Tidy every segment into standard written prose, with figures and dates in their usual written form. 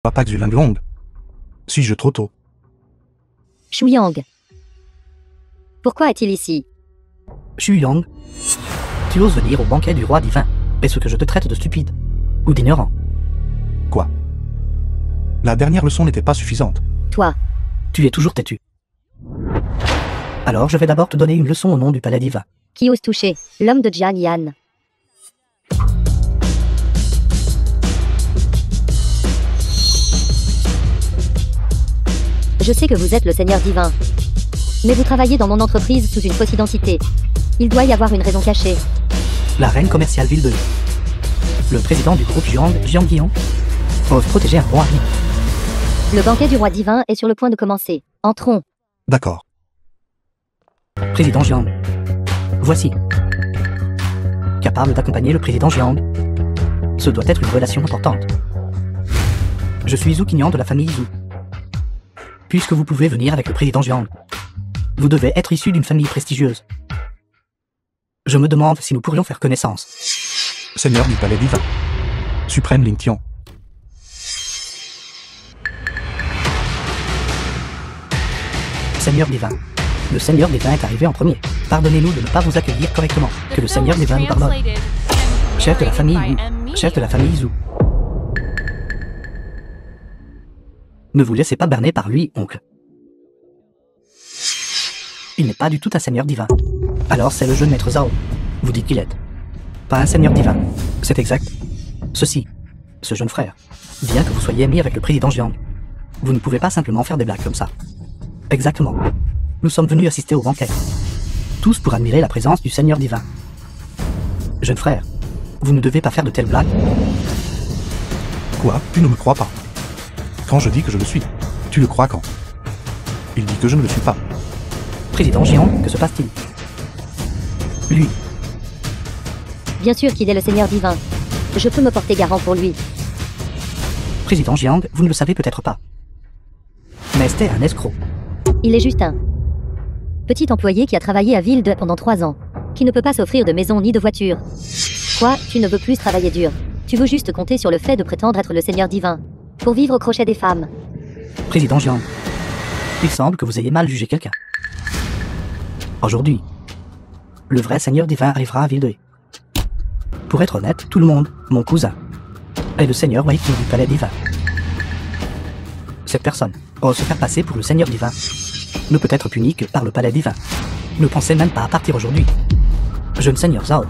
Papa Xulong. Suis-je trop tôt? Shuyang. Pourquoi est-il ici? Shuyang, tu oses venir au banquet du roi divin. Est-ce que je te traite de stupide? Ou d'ignorant? Quoi? La dernière leçon n'était pas suffisante. Toi. Tu es toujours têtu. Alors je vais d'abord te donner une leçon au nom du palais divin. Qui ose toucher l'homme de Jiang Yan? Je sais que vous êtes le Seigneur divin. Mais vous travaillez dans mon entreprise sous une fausse identité. Il doit y avoir une raison cachée. La reine commerciale Ville 2. Le président du groupe Jiang Guillon, ose protéger un roi. Le banquet du roi divin est sur le point de commencer. Entrons. D'accord. Président Jiang. Voici. Capable d'accompagner le président Jiang. Ce doit être une relation importante. Je suis Zhu Qinyan de la famille Zhu. Puisque vous pouvez venir avec le président Jiang, vous devez être issu d'une famille prestigieuse. Je me demande si nous pourrions faire connaissance. Seigneur du palais divin. Suprême Ling Tian. Seigneur divin. Le Seigneur divin est arrivé en premier. Pardonnez-nous de ne pas vous accueillir correctement. Que le Seigneur divin nous pardonne. Chef de la famille Wu. Chef de la famille Zhu. Ne vous laissez pas berner par lui, oncle. Il n'est pas du tout un seigneur divin. Alors c'est le jeune maître Zhao. Vous dites qu'il est. Pas un seigneur divin. C'est exact. Ceci, ce jeune frère, bien que vous soyez ami avec le président Jiang, vous ne pouvez pas simplement faire des blagues comme ça. Exactement. Nous sommes venus assister au banquet. Tous pour admirer la présence du seigneur divin. Jeune frère, vous ne devez pas faire de telles blagues. Quoi? Tu ne me crois pas? Quand je dis que je le suis, tu le crois quand? Il dit que je ne le suis pas. Président Jiang, que se passe-t-il? Lui. Bien sûr qu'il est le Seigneur divin. Je peux me porter garant pour lui. Président Jiang, vous ne le savez peut-être pas. Mais c'était un escroc. Il est juste un petit employé qui a travaillé à Ville 2 pendant 3 ans, qui ne peut pas s'offrir de maison ni de voiture. Quoi? Tu ne veux plus travailler dur. Tu veux juste compter sur le fait de prétendre être le Seigneur divin, pour vivre au crochet des femmes. Président Jiang, il semble que vous ayez mal jugé quelqu'un. Aujourd'hui, le vrai Seigneur divin arrivera à Ville 2. Pour être honnête, tout le monde, mon cousin, est le Seigneur Wei Qi du palais divin. Cette personne ose se faire passer pour le Seigneur divin, ne peut être puni que par le palais divin. Ne pensez même pas à partir aujourd'hui. Jeune Seigneur Zhao,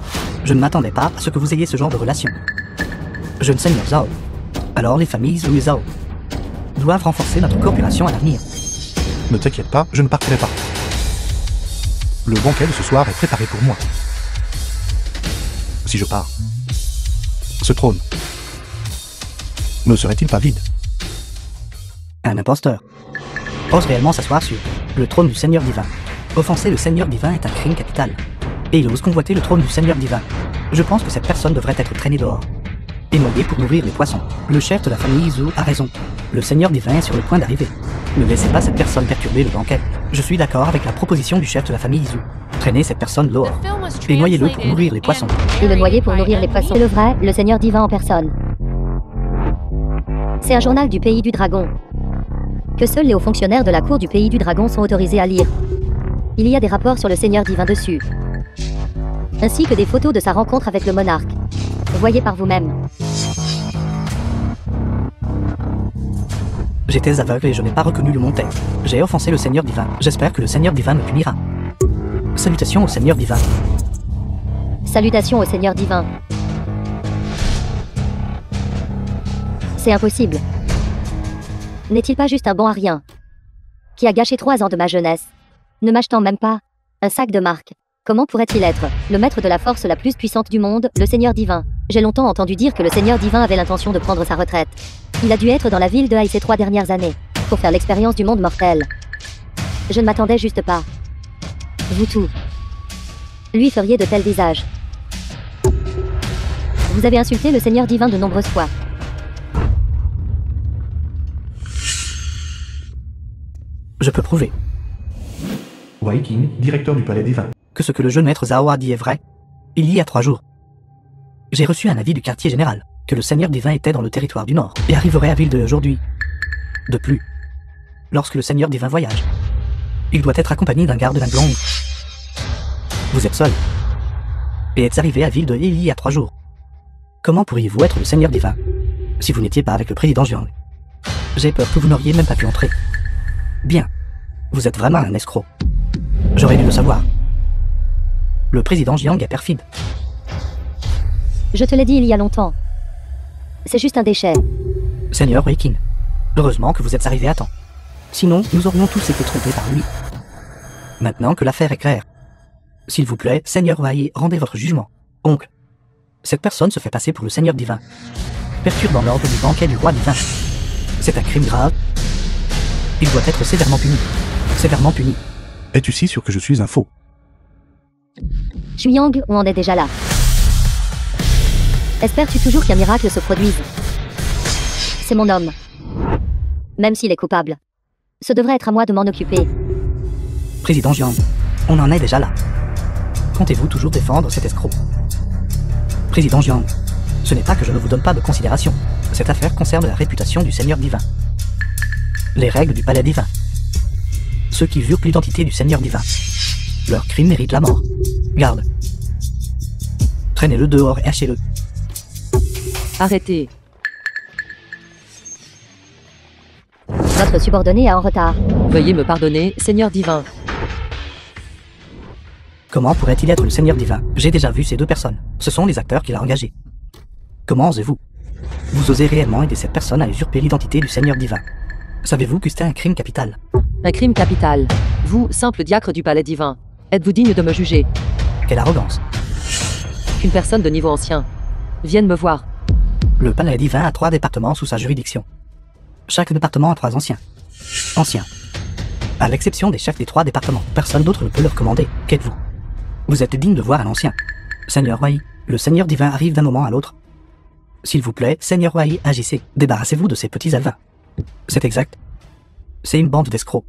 je ne m'attendais pas à ce que vous ayez ce genre de relation. Jeune Seigneur Zhao, alors les familles Zhu et Zhao doivent renforcer notre coopération à l'avenir. Ne t'inquiète pas, je ne partirai pas. Le banquet de ce soir est préparé pour moi. Si je pars, ce trône ne serait-il pas vide? Un imposteur ose réellement s'asseoir sur le trône du Seigneur divin. Offenser le Seigneur divin est un crime capital. Et il ose convoiter le trône du Seigneur divin. Je pense que cette personne devrait être traînée dehors et noyée pour nourrir les poissons. Le chef de la famille Zhu a raison. Le Seigneur divin est sur le point d'arriver. Ne laissez pas cette personne perturber le banquet. Je suis d'accord avec la proposition du chef de la famille Zhu. Traînez cette personne dehors et noyez-le pour nourrir les poissons. Et le noyer pour nourrir les poissons. C'est le vrai, le Seigneur divin en personne. C'est un journal du pays du dragon, que seuls les hauts fonctionnaires de la cour du pays du dragon sont autorisés à lire. Il y a des rapports sur le Seigneur divin dessus, ainsi que des photos de sa rencontre avec le monarque. Voyez par vous-même. J'étais aveugle et je n'ai pas reconnu le montet. J'ai offensé le Seigneur divin. J'espère que le Seigneur divin me punira. Salutations au Seigneur divin. Salutations au Seigneur divin. C'est impossible. N'est-il pas juste un bon à rien, qui a gâché 3 ans de ma jeunesse, ne m'achetant même pas un sac de marque? Comment pourrait-il être le maître de la force la plus puissante du monde, le Seigneur divin? J'ai longtemps entendu dire que le Seigneur divin avait l'intention de prendre sa retraite. Il a dû être dans la ville de Hai ces 3 dernières années, pour faire l'expérience du monde mortel. Je ne m'attendais juste pas. Vous tous, lui feriez de tels visages. Vous avez insulté le Seigneur divin de nombreuses fois. Je peux prouver Wei Qi, directeur du palais divin. que ce que le jeune maître Zhao a dit est vrai. Il y a 3 jours, j'ai reçu un avis du quartier général que le Seigneur divin était dans le territoire du Nord et arriverait à Ville aujourd'hui. De plus, lorsque le Seigneur divin voyage, il doit être accompagné d'un garde Linglong. Vous êtes seul et êtes arrivé à Ville de il y a 3 jours. Comment pourriez-vous être le Seigneur divin si vous n'étiez pas avec le président Jiang? J'ai peur que vous n'auriez même pas pu entrer. Bien, vous êtes vraiment un escroc. J'aurais dû le savoir. Le président Jiang est perfide. Je te l'ai dit il y a longtemps. C'est juste un déchet. Seigneur Weiqin, heureusement que vous êtes arrivé à temps. Sinon, nous aurions tous été trompés par lui. Maintenant que l'affaire est claire, s'il vous plaît, Seigneur Wei, rendez votre jugement. Oncle, cette personne se fait passer pour le Seigneur divin, perturbant l'ordre du banquet du roi divin. C'est un crime grave. Il doit être sévèrement puni. Sévèrement puni. Es-tu si sûr que je suis un faux? Chuyang, on en est déjà là. Espères-tu toujours qu'un miracle se produise? C'est mon homme. Même s'il est coupable. Ce devrait être à moi de m'en occuper. Président Jiang, on en est déjà là. Comptez-vous toujours défendre cet escroc? Président Jiang, ce n'est pas que je ne vous donne pas de considération. Cette affaire concerne la réputation du Seigneur divin. Les règles du palais divin. Ceux qui usurpent l'identité du Seigneur divin. Leur crime mérite la mort. Garde. Traînez-le dehors et hachez-le. Arrêtez. Votre subordonné est en retard. Veuillez me pardonner, Seigneur divin. Comment pourrait-il être le Seigneur divin? J'ai déjà vu ces 2 personnes. Ce sont les acteurs qu'il a engagés. Comment osez-vous? Vous osez réellement aider cette personne à usurper l'identité du Seigneur divin. Savez-vous que c'est un crime capital? Un crime capital. Vous, simple diacre du palais divin, êtes-vous digne de me juger? Quelle arrogance. Qu'une personne de niveau ancien vienne me voir. Le palais divin a 3 départements sous sa juridiction. Chaque département a 3 anciens. Anciens. À l'exception des chefs des 3 départements, personne d'autre ne peut leur commander. Qu'êtes-vous? Vous êtes digne de voir un ancien. Seigneur Wei, le Seigneur divin arrive d'un moment à l'autre. S'il vous plaît, Seigneur Wei, agissez. Débarrassez-vous de ces petits alvins. C'est exact. C'est une bande d'escrocs.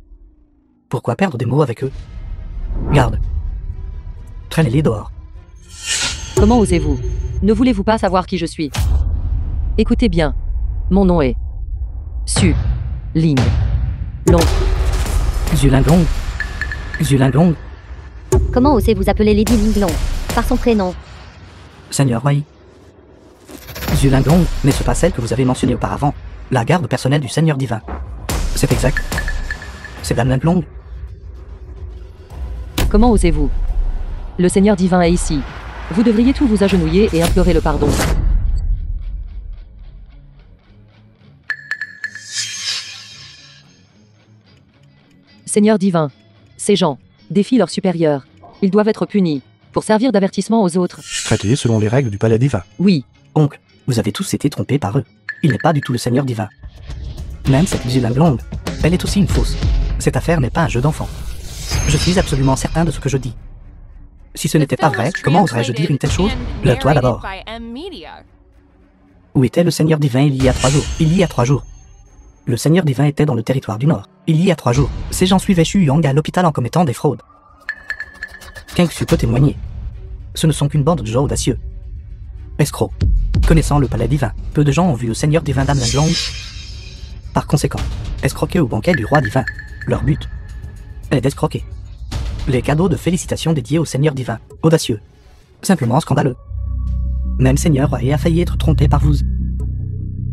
Pourquoi perdre des mots avec eux? Garde. Traînez-les dehors. Comment osez-vous? Ne voulez-vous pas savoir qui je suis? Écoutez bien. Mon nom est... Su. Ling. Long. Xulinglong. Xulinglong. Comment osez-vous appeler Lady Linglong par son prénom? Seigneur Wei. Xulinglong n'est-ce pas celle que vous avez mentionnée auparavant? La garde personnelle du Seigneur divin. C'est exact. C'est Dame Linglong. Comment osez-vous? Le Seigneur divin est ici. Vous devriez tous vous agenouiller et implorer le pardon. Seigneur divin, ces gens défient leurs supérieurs. Ils doivent être punis pour servir d'avertissement aux autres. Traité selon les règles du palais divin. Oui, Oncle, vous avez tous été trompés par eux. Il n'est pas du tout le Seigneur divin. Même cette Xulinglong, elle est aussi une fausse. Cette affaire n'est pas un jeu d'enfant. Je suis absolument certain de ce que je dis. Si ce n'était pas vrai, comment oserais-je dire une telle chose? Lève-toi d'abord. Où était le Seigneur divin il y a 3 jours? Il y a 3 jours. Le Seigneur divin était dans le territoire du Nord. Il y a 3 jours. Ces gens suivaient Xu Yang à l'hôpital en commettant des fraudes. Kang Su peut témoigner. Ce ne sont qu'une bande de gens audacieux. Escrocs. Connaissant le palais divin, peu de gens ont vu le Seigneur divin Dame Linglong. Par conséquent, escroquer au banquet du roi divin. Leur but est d'escroquer. Les cadeaux de félicitations dédiés au Seigneur divin. Audacieux. Simplement scandaleux. Même Seigneur Wei a failli être trompé par vous.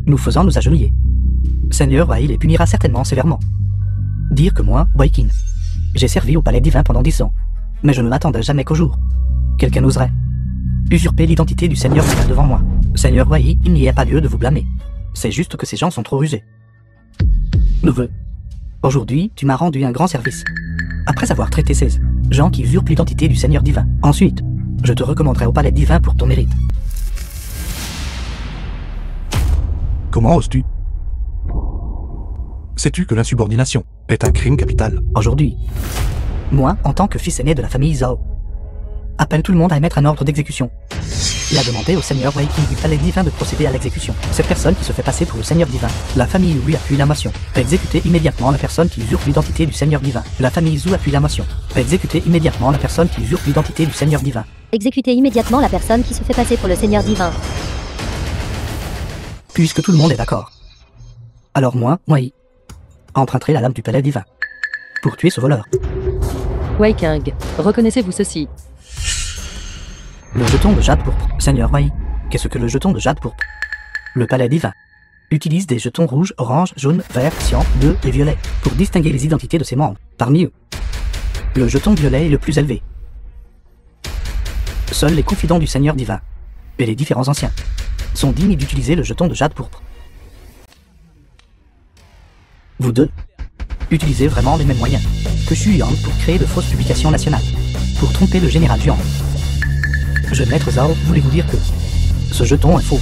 Nous faisant nous agenouiller. Seigneur Wei les punira certainement sévèrement. Dire que moi, Weiqin, j'ai servi au palais divin pendant 10 ans, mais je ne m'attendais jamais qu'au jour quelqu'un oserait usurper l'identité du Seigneur divin devant moi. Seigneur Wei, il n'y a pas lieu de vous blâmer. C'est juste que ces gens sont trop rusés. Neveu, aujourd'hui, tu m'as rendu un grand service. Après avoir traité ces gens qui usurpent l'identité du Seigneur divin, ensuite, je te recommanderai au palais divin pour ton mérite. Comment oses-tu? Sais-tu que l'insubordination est un crime capital? Aujourd'hui, moi, en tant que fils aîné de la famille Zhao, appelle tout le monde à émettre un ordre d'exécution. Il a demandé au Seigneur Wei du palais divin de procéder à l'exécution. Cette personne qui se fait passer pour le Seigneur divin, la famille Wu appuie la motion. Exécuter immédiatement la personne qui usurpe l'identité du Seigneur divin. La famille Zhu appuie la motion. Exécuter immédiatement la personne qui usurpe l'identité du Seigneur divin. Exécutez immédiatement la personne qui se fait passer pour le Seigneur divin. Puisque tout le monde est d'accord. Alors moi, emprunterai la lame du palais divin. Pour tuer ce voleur. Wei King, reconnaissez-vous ceci? Le jeton de jade pourpre. Seigneur Wei, qu'est-ce que le jeton de jade pourpre? Le palais divin utilise des jetons rouges, orange, jaune, vert, cyan, bleu et violet pour distinguer les identités de ses membres. Parmi eux, le jeton violet est le plus élevé. Seuls les confidents du Seigneur divin et les différents anciens sont dignes d'utiliser le jeton de jade pourpre. Vous deux, utilisez vraiment les mêmes moyens que Xu Yang pour créer de fausses publications nationales, pour tromper le général Jiang. Jeune maître Zhao, voulez-vous dire que ce jeton est faux?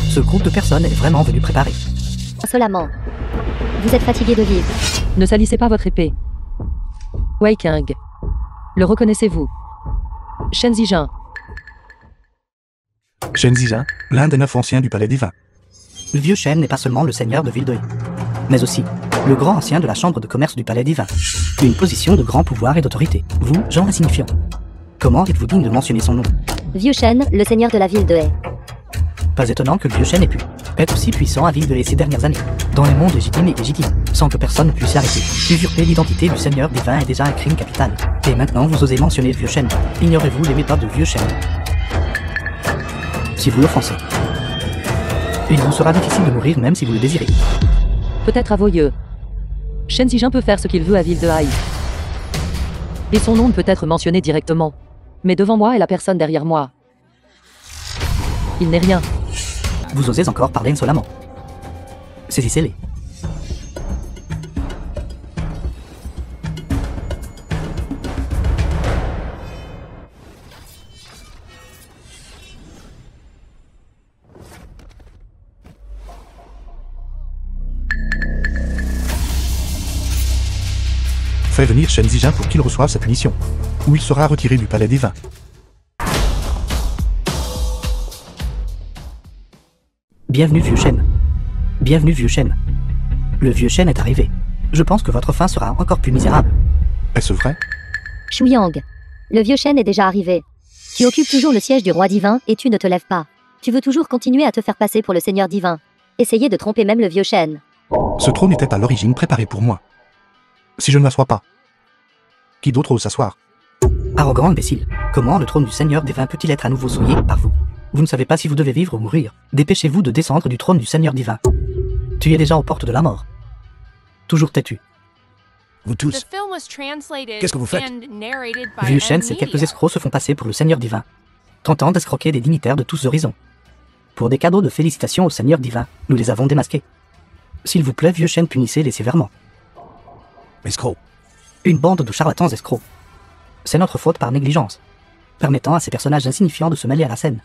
Ce groupe de personnes est vraiment venu préparer. Insolemment. Vous êtes fatigué de vivre. Ne salissez pas votre épée. Wei King. Le reconnaissez-vous? Shen Zijin. Shen Zijin, l'un des 9 anciens du palais divin. Le vieux Shen n'est pas seulement le seigneur de Ville-Deuil, mais aussi le grand ancien de la chambre de commerce du palais divin. Une position de grand pouvoir et d'autorité. Vous, gens insignifiants, comment êtes-vous digne de mentionner son nom? Vieux Shen, le seigneur de la ville de Haie. Pas étonnant que le vieux Shen ait pu être aussi puissant à Ville de Haie ces dernières années, dans les mondes légitimes et illégitimes, sans que personne ne puisse l'arrêter. Usurper l'identité du seigneur divin est déjà un crime capital. Et maintenant vous osez mentionner le vieux Shen. Ignorez-vous les méthodes du vieux Shen? Si vous l'offensez, il vous sera difficile de mourir même si vous le désirez. Peut-être à vos yeux. Shen Zijin peut faire ce qu'il veut à Ville de Haï. Et son nom ne peut être mentionné directement. Mais devant moi et la personne derrière moi. Il n'est rien. Vous osez encore parler insolemment. Saisissez-les. Fais venir Shen Zijin pour qu'il reçoive sa punition, ou il sera retiré du palais divin. Bienvenue vieux Shen. Bienvenue vieux Shen. Le vieux Shen est arrivé. Je pense que votre fin sera encore plus misérable. Est-ce vrai? Xu Yang. Le vieux Shen est déjà arrivé. Tu occupes toujours le siège du roi divin et tu ne te lèves pas. Tu veux toujours continuer à te faire passer pour le seigneur divin. Essayer de tromper même le vieux Shen. Ce trône était à l'origine préparé pour moi. Si je ne m'assois pas, qui d'autre ose s'asseoir? Arrogant imbécile. Comment le trône du seigneur divin peut-il être à nouveau souillé par vous? Vous ne savez pas si vous devez vivre ou mourir. Dépêchez-vous de descendre du trône du Seigneur divin. Tu es déjà aux portes de la mort. Toujours têtu. Vous tous, qu'est-ce que vous faites? Vieux Shen, ces quelques escrocs se font passer pour le Seigneur divin, tentant d'escroquer des dignitaires de tous horizons. Pour des cadeaux de félicitations au Seigneur divin, nous les avons démasqués. S'il vous plaît, vieux Shen, punissez-les sévèrement. Escrocs. Une bande de charlatans escrocs. C'est notre faute par négligence, permettant à ces personnages insignifiants de se mêler à la scène.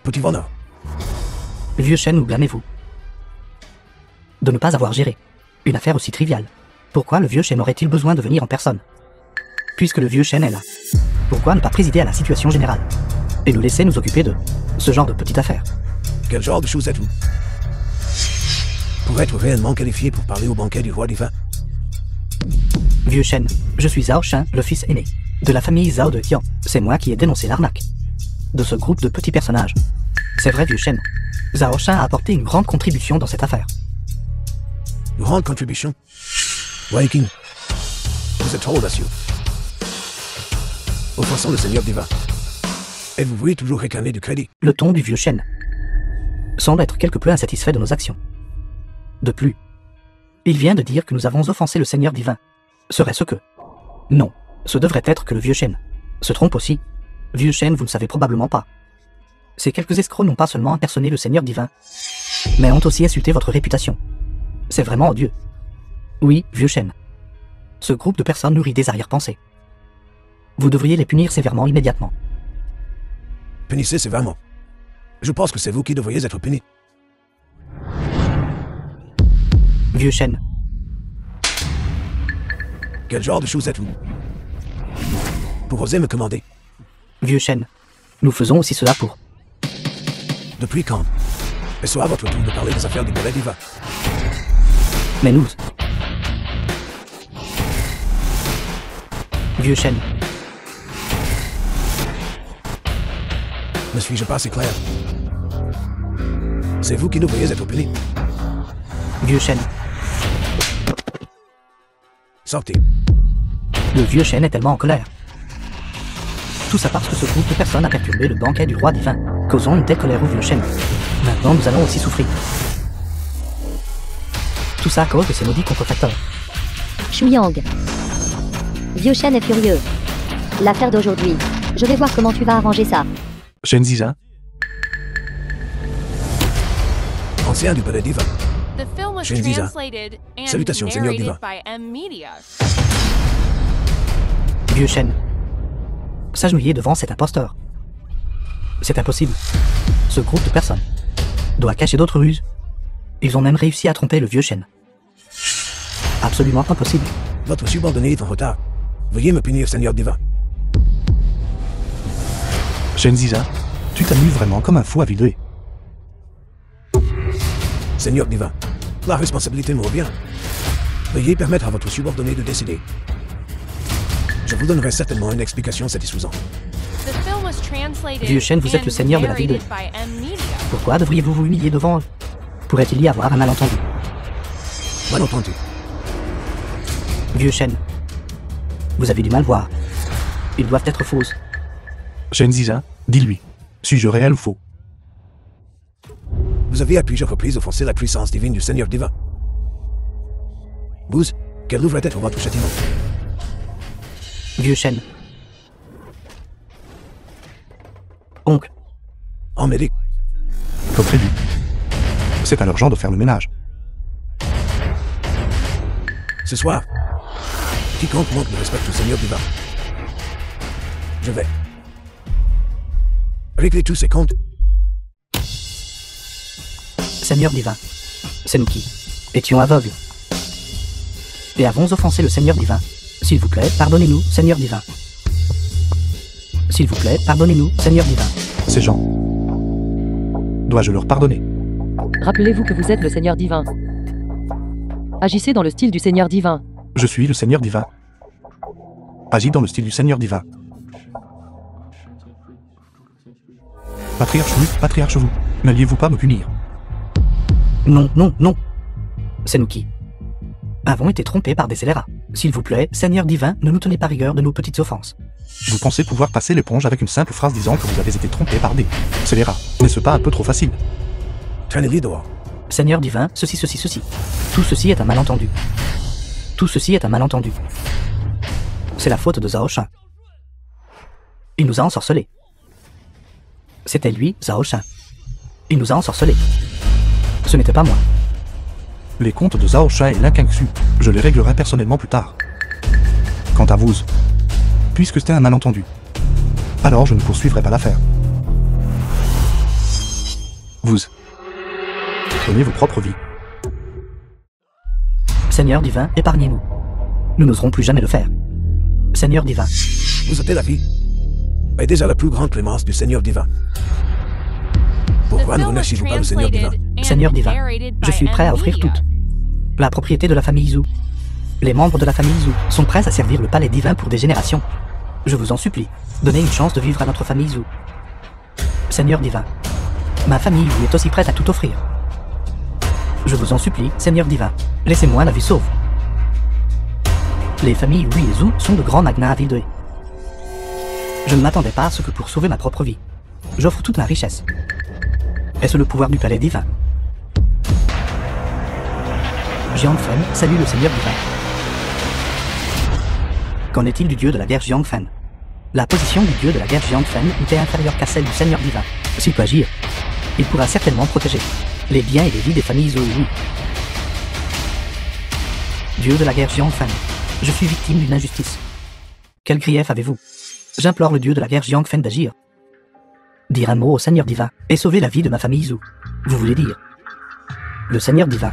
Petit voleur. Vieux Shen, nous blâmez-vous de ne pas avoir géré une affaire aussi triviale? Pourquoi le vieux Shen aurait-il besoin de venir en personne? Puisque le vieux Shen est là, pourquoi ne pas présider à la situation générale et nous laisser nous occuper de ce genre de petite affaire? Quel genre de choses êtes-vous? Pour être réellement qualifié pour parler au banquet du roi divin? Vieux Shen, je suis Zhao Shen, le fils aîné de la famille Zhao de Tian. C'est moi qui ai dénoncé l'arnaque de ce groupe de petits personnages. C'est vrai, vieux Shen. Zhao Shen a apporté une grande contribution dans cette affaire. Une grande contribution? Wei King, vous êtes trop audacieux. Offensant le Seigneur divin. Et vous voulez toujours réclamer du crédit. Le ton du vieux Shen semble être quelque peu insatisfait de nos actions. De plus, il vient de dire que nous avons offensé le Seigneur divin. Serait-ce que... Non, ce devrait être que le vieux Shen se trompe aussi. Vieux Shen, vous ne savez probablement pas. Ces quelques escrocs n'ont pas seulement impersonné le Seigneur divin, mais ont aussi insulté votre réputation. C'est vraiment odieux. Oui, vieux Shen. Ce groupe de personnes nourrit des arrière-pensées. Vous devriez les punir sévèrement immédiatement. Punissez sévèrement. Je pense que c'est vous qui devriez être puni. Vieux Shen. Quel genre de choses êtes-vous? Pour oser me commander. Vieux Shen. Nous faisons aussi cela pour... Depuis quand? Et ce sera votre tour de parler des affaires du palais divin. Mais nous... Vieux Shen. Ne suis-je pas assez clair? C'est vous qui devriez être puni. Vieux Shen. Sortez. Le vieux Shen est tellement en colère. Tout ça parce que ce groupe de personnes a perturbé le banquet du roi divin, causant une telle colère au vieux Shen. Maintenant, nous allons aussi souffrir. Tout ça à cause de ces maudits contrefacteurs. Shuyang. Vieux Shen est furieux. L'affaire d'aujourd'hui. Je vais voir comment tu vas arranger ça. Shen Ziza, Ancien du palais divin. The film was Shen Ziza. translated and Salutations, Seigneur narrated Divin. by M Media. Vieux Shen. S'agenouiller devant cet imposteur. C'est impossible. Ce groupe de personnes doit cacher d'autres ruses. Ils ont même réussi à tromper le vieux Shen. Absolument impossible. Votre subordonné est en retard. Veuillez me punir, Seigneur divin. Shen Ziza, tu t'amuses vraiment comme un fou à vider. Seigneur divin, la responsabilité me revient. Veuillez permettre à votre subordonné de décider. Je vous donnerai certainement une explication satisfaisante. The film was translated Vieux Shen, vous êtes and le seigneur de la ville. narrated by M Media. Pourquoi devriez-vous vous humilier devant eux? Pourrait-il y avoir un malentendu? Malentendu. Vieux Shen. Vous avez du mal voir. Ils doivent être fausses. Shen Ziza, dis-lui, suis-je réel ou faux? Vous avez à plusieurs reprises offensé la puissance divine du Seigneur divin. Vous, quel devrait être votre châtiment? Vieux Shen. Oncle. En médic. Comme prévu. C'est à leur genre de faire le ménage. Ce soir, quiconque manque de respect au Seigneur divin, je vais régler tous ses comptes. Seigneur divin. C'est nous qui étions aveugles et avons offensé le Seigneur divin. S'il vous plaît, pardonnez-nous, Seigneur divin. S'il vous plaît, pardonnez-nous, Seigneur divin. Ces gens. Dois-je leur pardonner? Rappelez-vous que vous êtes le Seigneur divin. Agissez dans le style du Seigneur divin. Je suis le Seigneur divin. Agis dans le style du Seigneur divin. Patriarche vous, n'alliez-vous pas me punir? Non, non, non. C'est nous qui avons été trompés par des scélérats. S'il vous plaît, Seigneur divin, ne nous tenez pas rigueur de nos petites offenses. Vous pensez pouvoir passer l'éponge avec une simple phrase disant que vous avez été trompé par des scélérats. N'est-ce pas un peu trop facile? Traînez-les dehors. Seigneur divin, ceci. Tout ceci est un malentendu. Tout ceci est un malentendu. C'est la faute de Zhao Shan. Il nous a ensorcelés. C'était lui, Zhao Shan. Il nous a ensorcelés. Ce n'était pas moi. Les comptes de Zhao Shan et l'inquinxu, je les réglerai personnellement plus tard. Quant à vous, puisque c'était un malentendu, alors je ne poursuivrai pas l'affaire. Vous, prenez vos propres vies. Seigneur divin, épargnez-nous. Nous n'oserons plus jamais le faire. Seigneur divin. Vous êtes la fille, mais déjà la plus grande clémence du Seigneur divin. Pourquoi The ne film was remerciez-vous pas le Seigneur divin? translated and Seigneur divin, narrated je by suis prêt à M offrir Media. toute la propriété de la famille Zhou. Les membres de la famille Zhou sont prêts à servir le palais divin pour des générations. Je vous en supplie, donnez une chance de vivre à notre famille Zhou. Seigneur divin, ma famille Zhou est aussi prête à tout offrir. Je vous en supplie, Seigneur divin, laissez-moi la vie sauve. Les familles Wu et Zhou sont de grands magnats à Ville. Je ne m'attendais pas à ce que pour sauver ma propre vie, j'offre toute ma richesse. Est-ce le pouvoir du palais divin? Jiang Fen salue le Seigneur divin. Qu'en est-il du dieu de la guerre Jiang Fen? La position du dieu de la guerre Jiang Fen était inférieure qu'à celle du Seigneur divin. S'il peut agir, il pourra certainement protéger les biens et les vies des familles Zhou et Wu. Dieu de la guerre Jiang Fen, je suis victime d'une injustice. Quel grief avez-vous? J'implore le dieu de la guerre Jiang Fen d'agir. Dire un mot au Seigneur divin et sauver la vie de ma famille Zhou. Vous voulez dire, le Seigneur divin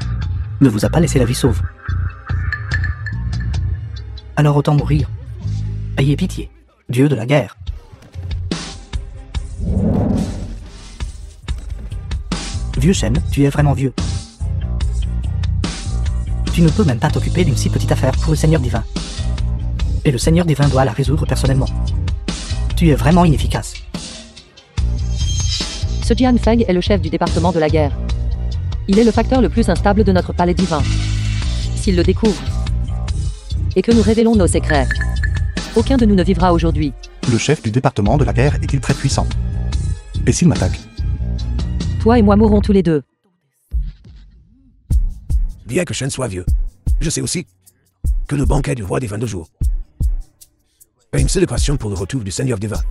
ne vous a pas laissé la vie sauve. Alors autant mourir. Ayez pitié, dieu de la guerre. Vieux Shen, tu es vraiment vieux. Tu ne peux même pas t'occuper d'une si petite affaire pour le Seigneur divin. Et le Seigneur divin doit la résoudre personnellement. Tu es vraiment inefficace. Ce Jian Feng est le chef du département de la guerre. Il est le facteur le plus instable de notre palais divin. S'il le découvre, et que nous révélons nos secrets, aucun de nous ne vivra aujourd'hui. Le chef du département de la guerre est-il très puissant? Et s'il m'attaque? Toi et moi mourrons tous les deux. Bien que Shen soit vieux, je sais aussi que le banquet du roi des 22 jours est une célébration pour le retour du Seigneur divin.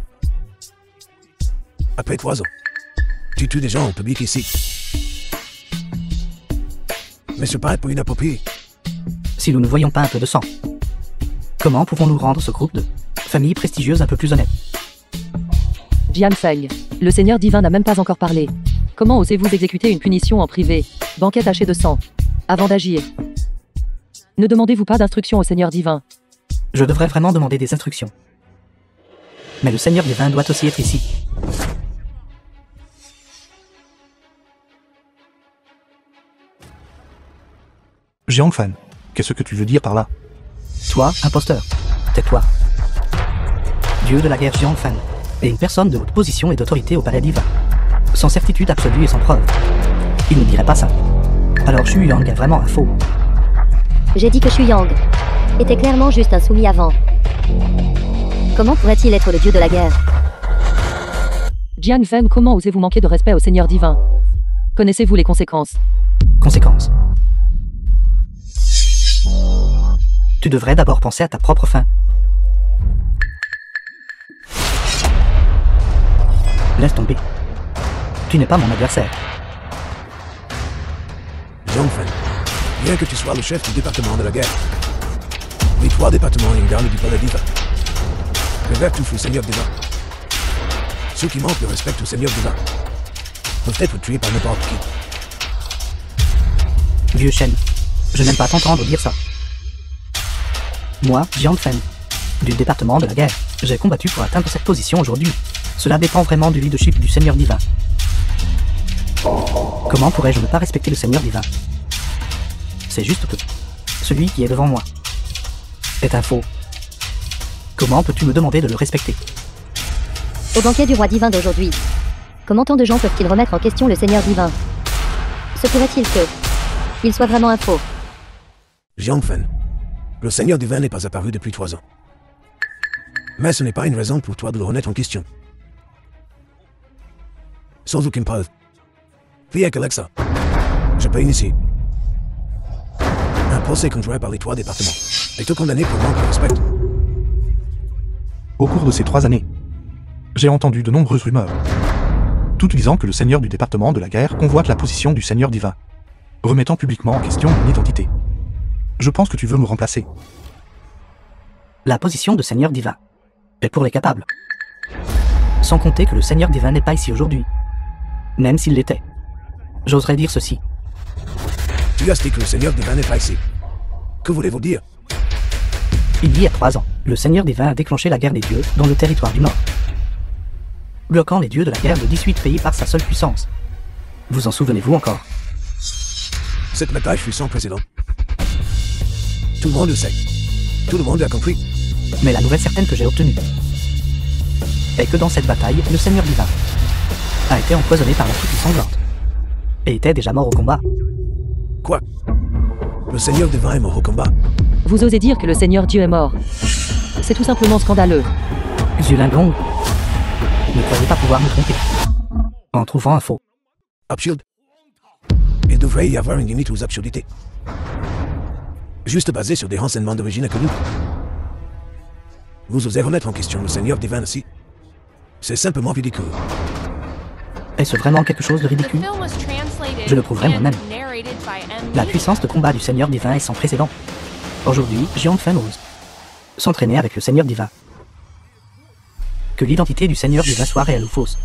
Après 3 ans, tu tues des gens en public ici. Mais ce paraît pour inapproprié. Si nous ne voyons pas un peu de sang, comment pouvons-nous rendre ce groupe de familles prestigieuses un peu plus honnête? Jian Feng, le Seigneur divin n'a même pas encore parlé. Comment osez-vous exécuter une punition en privé, banquet taché de sang, avant d'agir? Ne demandez-vous pas d'instructions au Seigneur divin? Je devrais vraiment demander des instructions. Mais le Seigneur divin doit aussi être ici. Jiang Fan, qu'est-ce que tu veux dire par là? Toi, imposteur, tais-toi. Dieu de la guerre Jiang Fan est une personne de haute position et d'autorité au palais divin. Sans certitude absolue et sans preuve. Il ne dirait pas ça. Alors Xu Yang est vraiment un faux. J'ai dit que Xu Yang était clairement juste un soumis avant. Comment pourrait-il être le dieu de la guerre? Jian Feng, comment osez-vous manquer de respect au Seigneur divin? Connaissez-vous les conséquences? Conséquences. Tu devrais d'abord penser à ta propre fin. Laisse tomber. Tu n'es pas mon adversaire. Jiang Feng, bien que tu sois le chef du département de la guerre, les 3 départements et une garde du palais divin révèrent tout le Seigneur divin. Ceux qui manquent de respect au Seigneur divin peuvent être tués par n'importe qui. Vieux Shen, je n'aime pas t'entendre dire ça. Moi, Jiang Feng, du département de la guerre, j'ai combattu pour atteindre cette position aujourd'hui. Cela dépend vraiment du leadership du Seigneur divin. Comment pourrais-je ne pas respecter le Seigneur divin? C'est juste que celui qui est devant moi est un faux. Comment peux-tu me demander de le respecter? Au banquet du roi divin d'aujourd'hui, comment tant de gens peuvent-ils remettre en question le Seigneur divin? Se pourrait-il que il soit vraiment un faux? Jiang Feng, le Seigneur divin n'est pas apparu depuis 3 ans. Mais ce n'est pas une raison pour toi de le remettre en question. Sans aucune preuve. Rien qu'avec ça, je peux initier un procès conjoint par les 3 départements et te condamner pour manque de respect. Au cours de ces 3 années, j'ai entendu de nombreuses rumeurs, toutes disant que le seigneur du département de la guerre convoite la position du Seigneur divin, remettant publiquement en question mon identité. Je pense que tu veux me remplacer. La position de Seigneur divin est pour les capables. Sans compter que le Seigneur divin n'est pas ici aujourd'hui. Même s'il l'était. J'oserais dire ceci. Tu as dit que le Seigneur divin n'est pas ici. Que voulez-vous dire? Il y a 3 ans, le Seigneur divin a déclenché la guerre des dieux dans le territoire du Nord, bloquant les dieux de la guerre de 18 pays par sa seule puissance. Vous en souvenez-vous encore? Cette bataille fut sans précédent. Tout le monde le sait. Tout le monde l'a compris. Mais la nouvelle certaine que j'ai obtenue est que dans cette bataille, le Seigneur divin a été empoisonné par la toupie sanglante et était déjà mort au combat. Quoi? Le Seigneur divin est mort au combat. Vous osez dire que le Seigneur Dieu est mort? C'est tout simplement scandaleux. Xulinglong, ne croyez pas pouvoir me tromper en trouvant un faux. Absurde. Il devrait y avoir une limite aux absurdités. Juste basé sur des renseignements d'origine inconnue. Vous osez remettre en question le Seigneur divin aussi? C'est simplement ridicule. Est-ce vraiment quelque chose de ridicule? Je le prouverai moi-même. La puissance de combat du Seigneur divin est sans précédent. Aujourd'hui, Jiang Feng ose s'entraîner avec le Seigneur divin. Que l'identité du Seigneur divin soit réelle ou fausse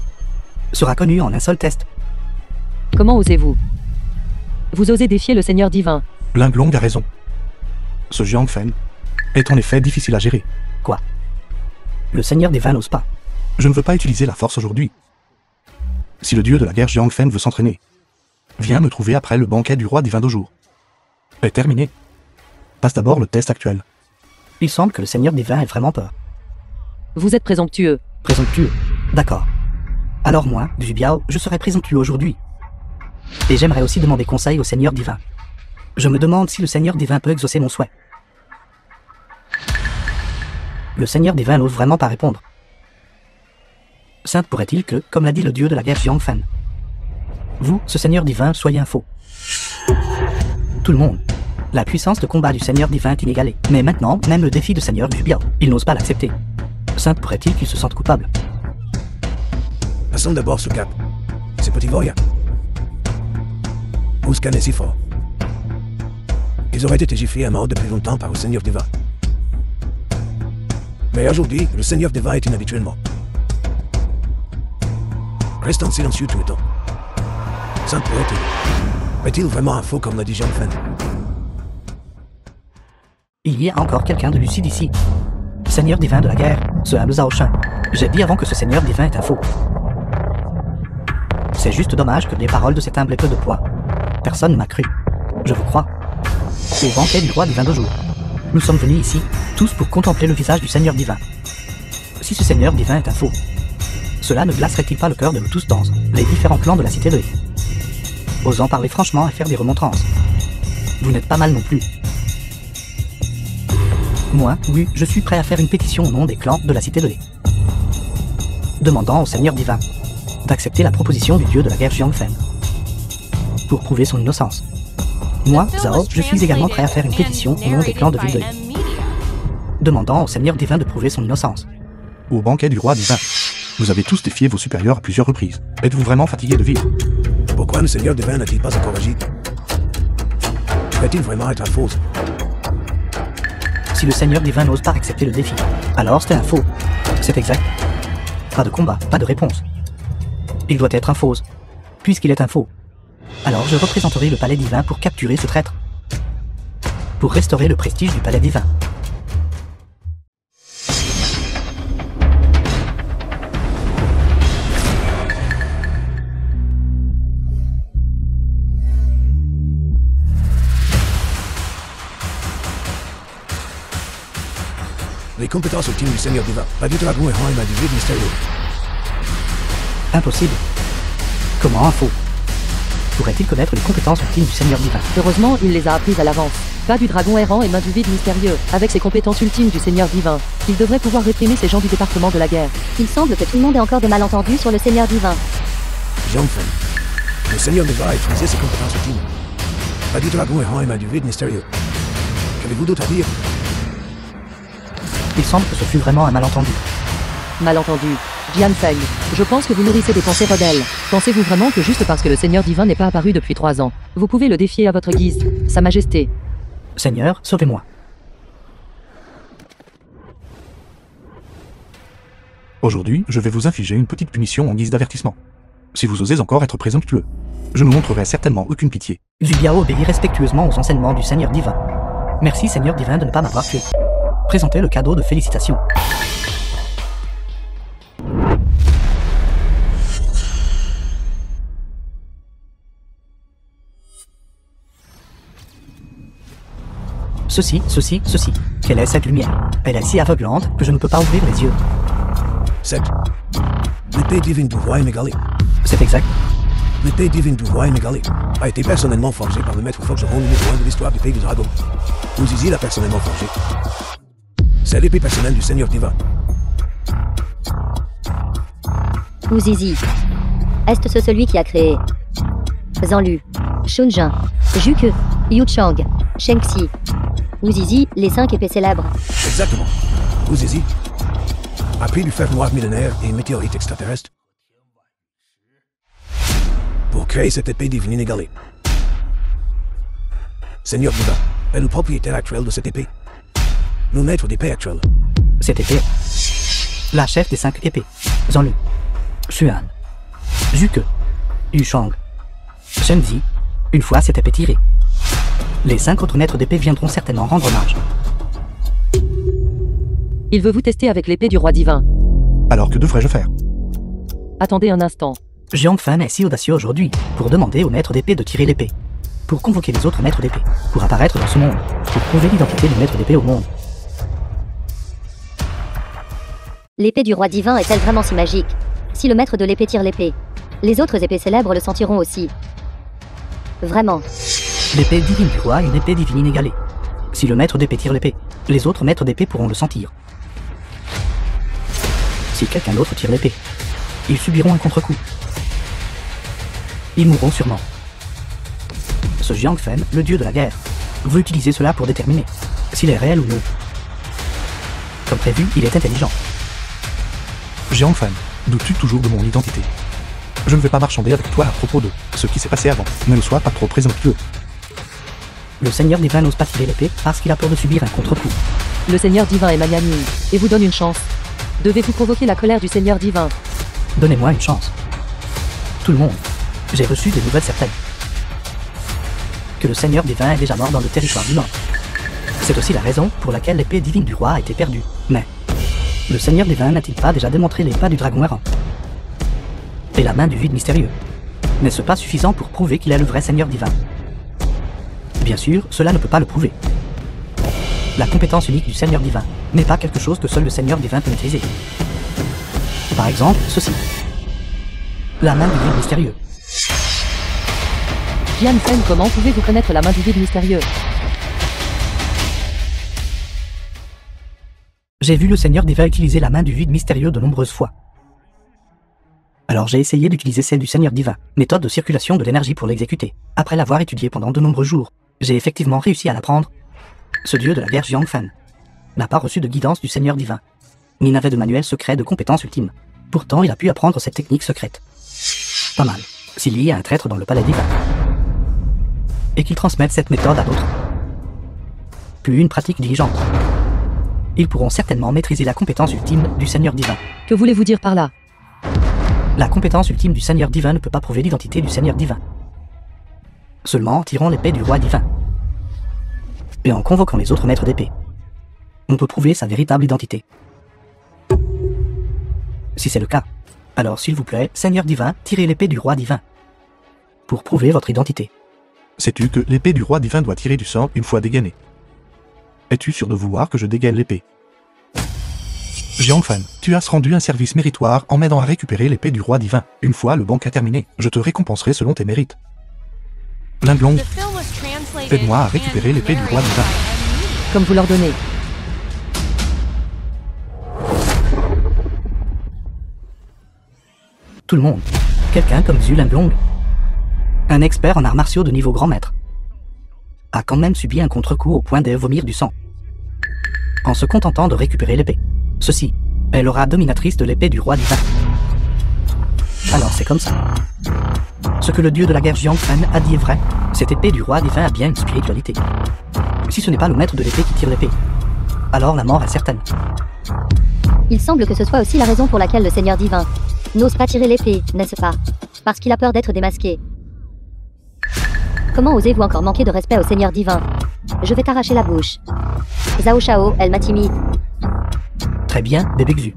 sera connue en un seul test. Comment osez-vous? Vous osez défier le Seigneur divin? Linglong a raison. Ce Jiang Feng est en effet difficile à gérer. Quoi? Le Seigneur divin n'ose pas. Je ne veux pas utiliser la force aujourd'hui. Si le dieu de la guerre Jiang Feng veut s'entraîner, viens me trouver après le banquet du roi des 22 jours. Est terminé. Passe d'abord le test actuel. Il semble que le Seigneur divin ait vraiment peur. Vous êtes présomptueux. Présomptueux. D'accord. Alors moi, Xu Biao, je serai présomptueux aujourd'hui. Et j'aimerais aussi demander conseil au Seigneur divin. Je me demande si le Seigneur divin peut exaucer mon souhait. Le Seigneur divin n'ose vraiment pas répondre. Sainte pourrait-il que, comme l'a dit le dieu de la guerre Jiang Fan, vous, ce Seigneur divin, soyez un faux. Tout le monde. La puissance de combat du Seigneur divin est inégalée. Mais maintenant, même le défi de Seigneur Xu Biao, il n'ose pas l'accepter. Sainte pourrait-il qu'il se sente coupable? Passons d'abord ce cap. C'est petit voyant. Vous scannez si fort. Ils auraient été giflés à mort depuis longtemps par le Seigneur divin. Mais aujourd'hui, le Seigneur divin est inhabituellement. Restons silencieux tout le temps. Sainte pourrait-il? Est-il vraiment un faux comme l'a dit Jiang Fan? Il y a encore quelqu'un de lucide ici. Seigneur divin de la guerre, ce humble Zhao Shen. J'ai dit avant que ce Seigneur divin est un faux. C'est juste dommage que les paroles de cet humble aient peu de poids. Personne ne m'a cru. Je vous crois. Au banquet du roi divin de jour. Nous sommes venus ici, tous pour contempler le visage du Seigneur divin. Si ce Seigneur divin est un faux, cela ne glacerait-il pas le cœur de nous tous dans les différents clans de la cité de He? Osant parler franchement et faire des remontrances. Vous n'êtes pas mal non plus. Moi, oui, je suis prêt à faire une pétition au nom des clans de la cité de He, demandant au Seigneur divin d'accepter la proposition du dieu de la guerre Jiang Fan pour prouver son innocence. Moi, Zhao, je suis également prêt à faire une pétition au nom des clans de ville de He, demandant au Seigneur divin de prouver son innocence. Au banquet du roi divin. Vous avez tous défié vos supérieurs à plusieurs reprises. Êtes-vous vraiment fatigué de vivre? Pourquoi le Seigneur divin n'a-t-il pas encore agi? Peut-il vraiment être un faux? Si le Seigneur divin n'ose pas accepter le défi, alors c'est un faux. C'est exact. Pas de combat, pas de réponse. Il doit être un faux. Puisqu'il est un faux, alors je représenterai le palais divin pour capturer ce traître. Pour restaurer le prestige du palais divin. Les compétences ultimes du Seigneur divin. Pas du dragon errant et du vide mystérieux. Impossible. Comment un faux pourrait-il connaître les compétences ultimes du Seigneur divin? Heureusement, il les a apprises à l'avance. Pas du dragon errant et main du vide mystérieux. Avec ses compétences ultimes du Seigneur divin, il devrait pouvoir réprimer ces gens du département de la guerre. Il semble que tout le monde ait encore des malentendus sur le Seigneur divin. Jiang Fan. Le Seigneur divin a utilisé ses compétences ultimes. Pas du dragon errant et main du vide mystérieux. Qu'avez-vous d'autre à dire? Il semble que ce fut vraiment un malentendu. Malentendu. Jian Feng, je pense que vous nourrissez des pensées rebelles. Pensez-vous vraiment que juste parce que le Seigneur divin n'est pas apparu depuis 3 ans, vous pouvez le défier à votre guise, Sa Majesté? Seigneur, sauvez-moi. Aujourd'hui, je vais vous infliger une petite punition en guise d'avertissement. Si vous osez encore être présomptueux, je ne montrerai certainement aucune pitié. Xu Biao obéit respectueusement aux enseignements du Seigneur divin. Merci Seigneur divin de ne pas m'avoir tué. Présentez le cadeau de félicitations. Ceci. Quelle est cette lumière? Elle est si aveuglante que je ne peux pas ouvrir les yeux. 7. L'épée divine du roi inégalée. C'est exact. L'épée divine du roi inégalée a été personnellement forgée par le maître forgeron numéro 1 de l'histoire du pays du dragon. Uzizi l'a personnellement forgée. C'est l'épée personnelle du Seigneur divin. Uzizi. Est-ce celui qui a créé Zanlu, Shunjin, Juke, Yuchang, Shengxi, Uzizi, les 5 épées célèbres. Exactement. Uzizi a pris du fer noir millénaire et une météorite extraterrestre pour créer cette épée divine inégalée. Seigneur divin est le propriétaire actuel de cette épée. Le maître d'épée actuel. Cette épée. La chef des 5 épées. Zanlu, Xuan, Juke, Yuchang, Shenzi, une fois cette épée tirée. Les 5 autres maîtres d'épée viendront certainement rendre hommage. Il veut vous tester avec l'épée du roi divin. Alors que devrais-je faire? Attendez un instant. Jiang Fan est si audacieux aujourd'hui pour demander aux maîtres d'épée de tirer l'épée. Pour convoquer les autres maîtres d'épée. Pour apparaître dans ce monde. Pour prouver l'identité du maître d'épée au monde. L'épée du roi divin est-elle vraiment si magique? Si le maître de l'épée tire l'épée, les autres épées célèbres le sentiront aussi. Vraiment. L'épée divine du roi est une épée divine inégalée. Si le maître d'épée tire l'épée, les autres maîtres d'épée pourront le sentir. Si quelqu'un d'autre tire l'épée, ils subiront un contre-coup. Ils mourront sûrement. Ce Jiang Fen, le dieu de la guerre, veut utiliser cela pour déterminer s'il est réel ou non. Comme prévu, il est intelligent. Jiang Fan, doutes-tu toujours de mon identité? Je ne vais pas marchander avec toi à propos de ce qui s'est passé avant. Ne sois pas trop présomptueux. Le Seigneur divin n'ose pas tirer l'épée parce qu'il a peur de subir un contre-coup. Le Seigneur divin est magnanime et vous donne une chance. Devez-vous provoquer la colère du Seigneur divin? Donnez-moi une chance. Tout le monde, j'ai reçu des nouvelles certaines. Que le Seigneur divin est déjà mort dans le territoire du Nord. C'est aussi la raison pour laquelle l'épée divine du roi a été perdue. Mais, le Seigneur divin n'a-t-il pas déjà démontré les pas du dragon errant et la main du vide mystérieux? N'est-ce pas suffisant pour prouver qu'il est le vrai Seigneur divin? Bien sûr, cela ne peut pas le prouver. La compétence unique du Seigneur divin n'est pas quelque chose que seul le Seigneur divin peut maîtriser. Par exemple, ceci. La main du vide mystérieux. Jiang Fen, comment pouvez-vous connaître la main du vide mystérieux? J'ai vu le Seigneur divin utiliser la main du vide mystérieux de nombreuses fois. Alors j'ai essayé d'utiliser celle du Seigneur divin, méthode de circulation de l'énergie pour l'exécuter. Après l'avoir étudiée pendant de nombreux jours, j'ai effectivement réussi à l'apprendre. Ce dieu de la guerre Jiang Fan n'a pas reçu de guidance du Seigneur divin, ni n'avait de manuel secret de compétence ultime. Pourtant, il a pu apprendre cette technique secrète. Pas mal, s'il y a un traître dans le palais divin. Et qu'il transmette cette méthode à d'autres. Puis une pratique diligente. Ils pourront certainement maîtriser la compétence ultime du Seigneur divin. Que voulez-vous dire par là? La compétence ultime du Seigneur divin ne peut pas prouver l'identité du Seigneur divin. Seulement en tirant l'épée du roi divin. Et en convoquant les autres maîtres d'épée, on peut prouver sa véritable identité. Si c'est le cas, alors s'il vous plaît, Seigneur divin, tirez l'épée du roi divin. Pour prouver votre identité. Sais-tu que l'épée du roi divin doit tirer du sang une fois dégainée? Es-tu sûr de vouloir que je dégaine l'épée? Jiang Fan, tu as rendu un service méritoire en m'aidant à récupérer l'épée du roi divin. Une fois le banquet terminé, je te récompenserai selon tes mérites. Linglong, The film was translated aide-moi à récupérer and l'épée du roi narrated divin. by Amnesia. Comme vous l'ordonnez. Tout le monde. Quelqu'un comme Zhu Linglong, un expert en arts martiaux de niveau grand maître, a quand même subi un contre-coup au point de vomir du sang. En se contentant de récupérer l'épée. Ceci est l'aura dominatrice de l'épée du roi divin. Alors c'est comme ça. Ce que le dieu de la guerre Jiang Fan a dit est vrai. Cette épée du roi divin a bien une spiritualité. Si ce n'est pas le maître de l'épée qui tire l'épée, alors la mort est certaine. Il semble que ce soit aussi la raison pour laquelle le Seigneur divin n'ose pas tirer l'épée, n'est-ce pas? Parce qu'il a peur d'être démasqué. Comment osez-vous encore manquer de respect au Seigneur divin? Je vais t'arracher la bouche. Zhao Shao, elle m'intimide. Très bien, bébé Xu.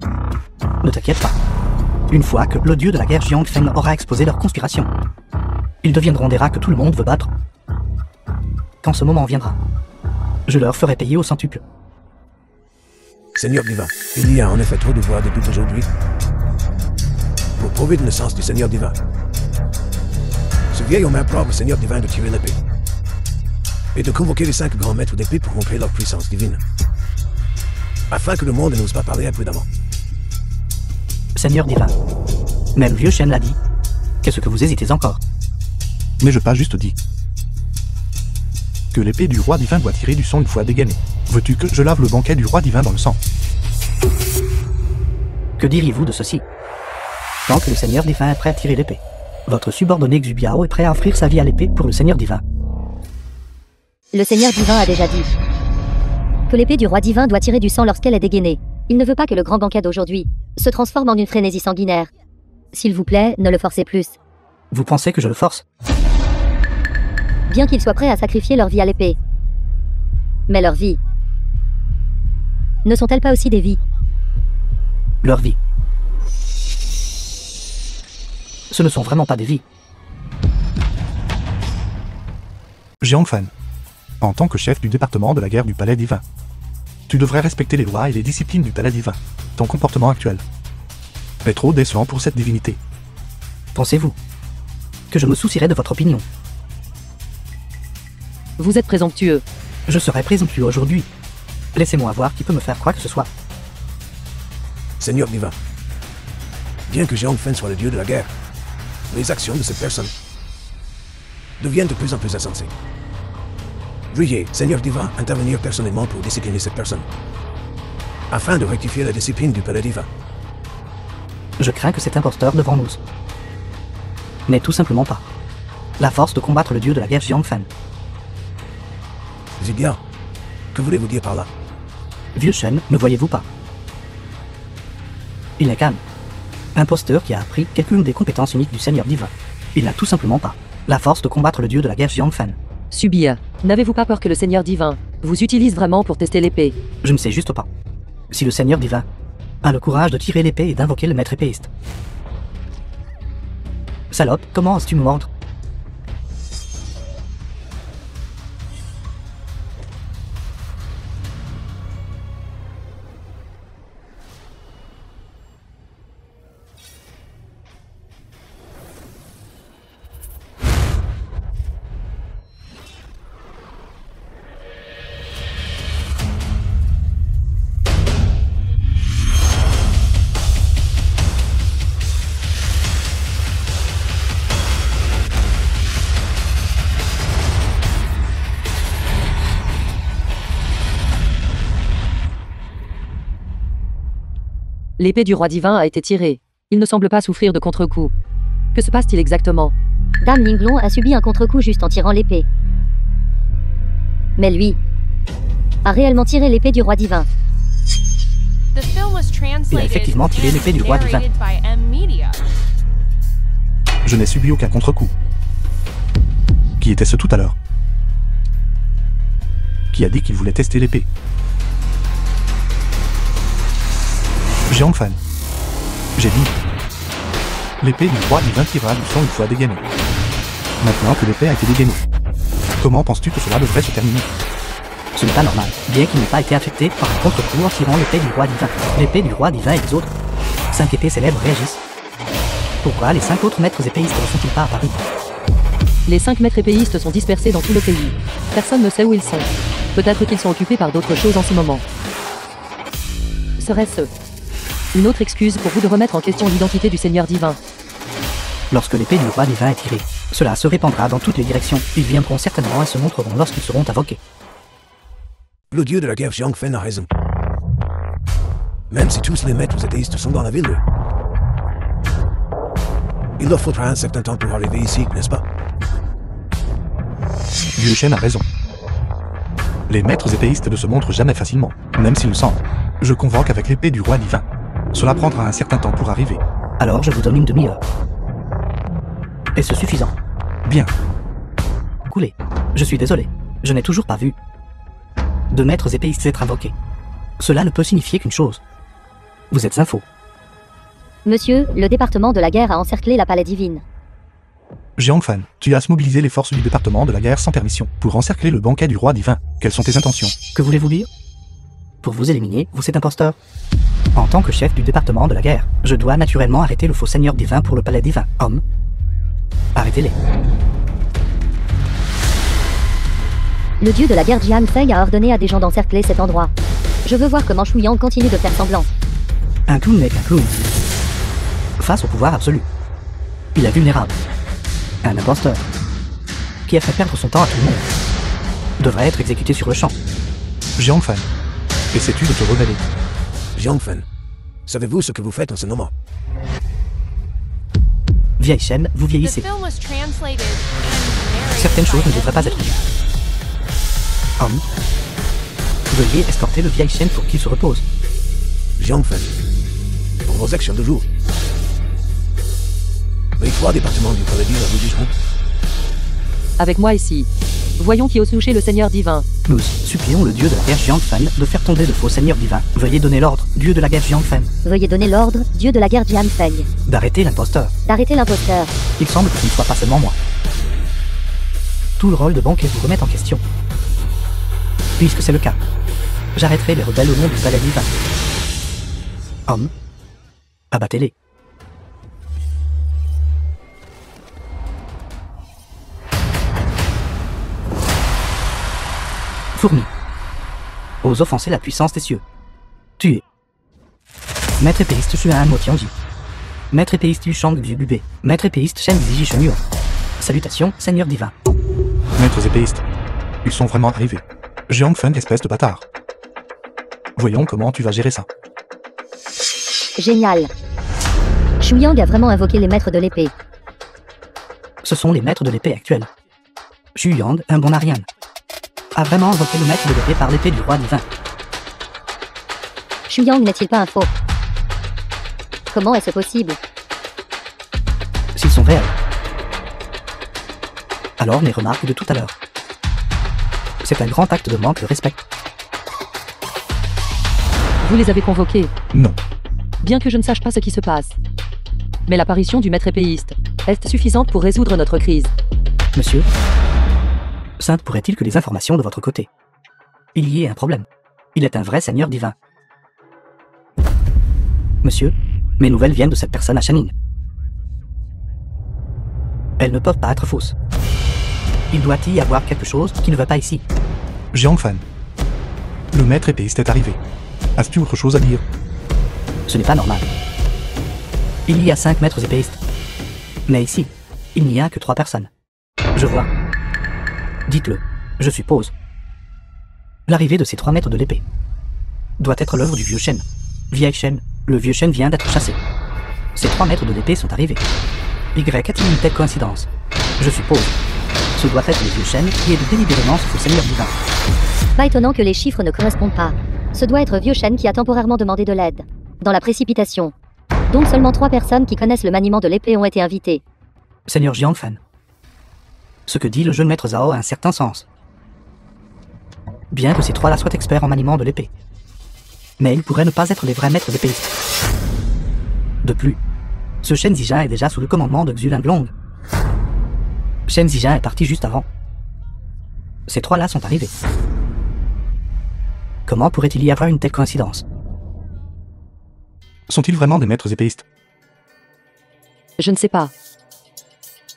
Ne t'inquiète pas. Une fois que le dieu de la guerre Jiang Fen aura exposé leur conspiration, ils deviendront des rats que tout le monde veut battre. Quand ce moment viendra, je leur ferai payer au centuple. Seigneur divin, il y a en effet trop de voix depuis aujourd'hui. Pour prouver la naissance du Seigneur divin, ce vieil homme improbe au Seigneur divin de tirer l'épée et de convoquer les 5 grands maîtres d'épée pour rompre leur puissance divine, afin que le monde n'ose pas parler imprudemment. Seigneur divin, même vieux Shen l'a dit. Qu'est-ce que vous hésitez encore? Mais je pas juste dit que l'épée du roi divin doit tirer du sang une fois dégainée. Veux-tu que je lave le banquet du roi divin dans le sang? Que diriez-vous de ceci? Tant que le Seigneur divin est prêt à tirer l'épée, votre subordonné Xu Biao est prêt à offrir sa vie à l'épée pour le Seigneur divin. Le Seigneur divin a déjà dit que l'épée du roi divin doit tirer du sang lorsqu'elle est dégainée. Il ne veut pas que le grand banquet d'aujourd'hui se transforme en une frénésie sanguinaire. S'il vous plaît, ne le forcez plus. Vous pensez que je le force? Bien qu'ils soient prêts à sacrifier leur vie à l'épée. Mais leur vie ne sont-elles pas aussi des vies? Leur vie. Ce ne sont vraiment pas des vies. Jiang Fan, en tant que chef du département de la guerre du palais divin, tu devrais respecter les lois et les disciplines du palais divin. Ton comportement actuel est trop décevant pour cette divinité. Pensez-vous que je me soucierais de votre opinion? Vous êtes présomptueux. Je serai présomptueux aujourd'hui. Laissez-moi voir qui peut me faire quoi que ce soit. Seigneur divin, bien que Jiang Fen soit le dieu de la guerre, les actions de cette personne deviennent de plus en plus insensées. Veuillez, Seigneur divin, intervenir personnellement pour discipliner cette personne, afin de rectifier la discipline du palais divin. Je crains que cet imposteur devant nous n'ait tout simplement pas la force de combattre le dieu de la guerre Jiang Fen. Zibia, que voulez-vous dire par là? Vieux Shen, ne voyez-vous pas? Il n'est qu'un imposteur qui a appris quelques-unes des compétences uniques du Seigneur divin. Il n'a tout simplement pas la force de combattre le dieu de la guerre Jiang Fen. Subir. N'avez-vous pas peur que le Seigneur divin vous utilise vraiment pour tester l'épée? Je ne sais juste pas si le Seigneur divin a le courage de tirer l'épée et d'invoquer le maître épéiste. Salope, comment oses-tu me mordre? L'épée du roi divin a été tirée. Il ne semble pas souffrir de contre-coup. Que se passe-t-il exactement? Dame Linglong a subi un contre-coup juste en tirant l'épée. Mais lui a réellement tiré l'épée du roi divin. The film was translated Il a effectivement tiré l'épée du roi and divin. narrated by M Media. Je n'ai subi aucun contre-coup. Qui était ce tout à l'heure? Qui a dit qu'il voulait tester l'épée? Jiang Fen. J'ai dit. L'épée du roi divin tira du sang une fois dégainée. Maintenant que l'épée a été dégainée, comment penses-tu que cela devrait se terminer? Ce n'est pas normal, bien qu'il n'ait pas été affecté par un contre-coup en tirant l'épée du roi divin. L'épée du roi divin et les autres 5 épées célèbres réagissent. Pourquoi les 5 autres maîtres épéistes ne sont-ils pas apparus? Les 5 maîtres épéistes sont dispersés dans tout le pays. Personne ne sait où ils sont. Peut-être qu'ils sont occupés par d'autres choses en ce moment. Serait-ce une autre excuse pour vous de remettre en question l'identité du Seigneur divin? Lorsque l'épée du roi divin est tirée, cela se répandra dans toutes les directions. Ils viendront certainement et se montreront lorsqu'ils seront invoqués. Le dieu de la guerre Jiang Fen a raison. Même si tous les maîtres épéistes sont dans la ville, il leur faudra un certain temps pour arriver ici, n'est-ce pas? Vieux Shen a raison. Les maîtres épéistes ne se montrent jamais facilement, même s'ils le sentent. Je convoque avec l'épée du roi divin. Cela prendra un certain temps pour arriver. Alors je vous donne une demi-heure. Est-ce suffisant? Bien. Coulez. Je suis désolé. Je n'ai toujours pas vu de maîtres épéistes être invoqués. Cela ne peut signifier qu'une chose. Vous êtes un faux. Monsieur, le département de la guerre a encerclé la palais divine. Jiang Fen, tu as mobilisé les forces du département de la guerre sans permission pour encercler le banquet du roi divin. Quelles sont tes intentions? Que voulez-vous dire? Pour vous éliminer, vous êtes imposteur. En tant que chef du département de la guerre, je dois naturellement arrêter le faux seigneur divin pour le palais divin. Homme, arrêtez-les. Le dieu de la guerre Jiang Fei a ordonné à des gens d'encercler cet endroit. Je veux voir comment Shu Yang continue de faire semblant. Un clown n'est qu'un clown. Face au pouvoir absolu, il est vulnérable. Un imposteur, qui a fait perdre son temps à tout le monde, devrait être exécuté sur le champ. Jiang Fen, essaies-tu de te rebeller? Jiang Fen, savez-vous ce que vous faites en ce moment? Vieille chaîne, vous The vieillissez. film was translated and narrated Certaines choses by ne devraient pas M être Media. dites. Homme, veuillez escorter le vieille chaîne pour qu'il se repose. Jiang Fen, pour vos actions de jour, les 3 départements du palais divin vous jugeront. Avec moi ici. Voyons qui ose toucher le Seigneur divin. Nous supplions le dieu de la guerre Jiang Fen de faire tomber le faux seigneur divin. Veuillez donner l'ordre, dieu de la guerre Jiang Fen, Veuillez donner l'ordre, dieu de la guerre Jiang Fei, d'arrêter l'imposteur. d'arrêter l'imposteur. Il semble que ce ne soit pas seulement moi. Tout le rôle de banquet vous remet en question. Puisque c'est le cas, j'arrêterai les rebelles au nom du palais divin. Homme, abattez-les. Fourmi. Ose offenser la puissance des cieux. Tuer. Maître épéiste Shuan Mo Tianji. Maître épéiste Yu Shang Vieux Bubé. Maître épéiste Shen Ziji Shenyo. Salutations, Seigneur divin. Maîtres épéistes, ils sont vraiment arrivés. Jiang Feng, espèce de bâtard. Voyons comment tu vas gérer ça. Génial. Shu Yang a vraiment invoqué les maîtres de l'épée. Ce sont les maîtres de l'épée actuels. Xu Yang, un bon Ariane, a vraiment invoqué le maître de l'épée par l'épée du roi divin. Shu Yang n'est-il pas un faux? Comment est-ce possible? S'ils sont réels. Alors mes remarques de tout à l'heure. C'est un grand acte de manque de respect. Vous les avez convoqués, Non. bien que je ne sache pas ce qui se passe. Mais l'apparition du maître épéiste est suffisante pour résoudre notre crise. Monsieur, Sainte pourrait-il que les informations de votre côté? Il y ait un problème. Il est un vrai seigneur divin. Monsieur, mes nouvelles viennent de cette personne à Shanin. Elles ne peuvent pas être fausses. Il doit y avoir quelque chose qui ne va pas ici. Jiang Feng, le maître épéiste est arrivé. As-tu autre chose à dire? Ce n'est pas normal. Il y a 5 maîtres épéistes. Mais ici, il n'y a que 3 personnes. Je vois. Dites-le, je suppose. L'arrivée de ces 3 maîtres de l'épée doit être l'œuvre du vieux Shen. Vieille Shen, le vieux Shen vient d'être chassé. Ces 3 maîtres de l'épée sont arrivés. Y a-t-il une telle coïncidence? Je suppose. Ce doit être le vieux Shen qui est délibérément ce seigneur divin. Pas étonnant que les chiffres ne correspondent pas. Ce doit être Vieux Shen qui a temporairement demandé de l'aide. Dans la précipitation. Donc seulement 3 personnes qui connaissent le maniement de l'épée ont été invitées. Seigneur Jiang Feng. Ce que dit le jeune maître Zhao a un certain sens. Bien que ces 3-là soient experts en maniement de l'épée. Mais ils pourraient ne pas être les vrais maîtres épéistes. De plus, ce Shen Zijin est déjà sous le commandement de Xu Linglong. Shen Zijin est parti juste avant. Ces 3-là sont arrivés. Comment pourrait-il y avoir une telle coïncidence? Sont-ils vraiment des maîtres épéistes? Je ne sais pas.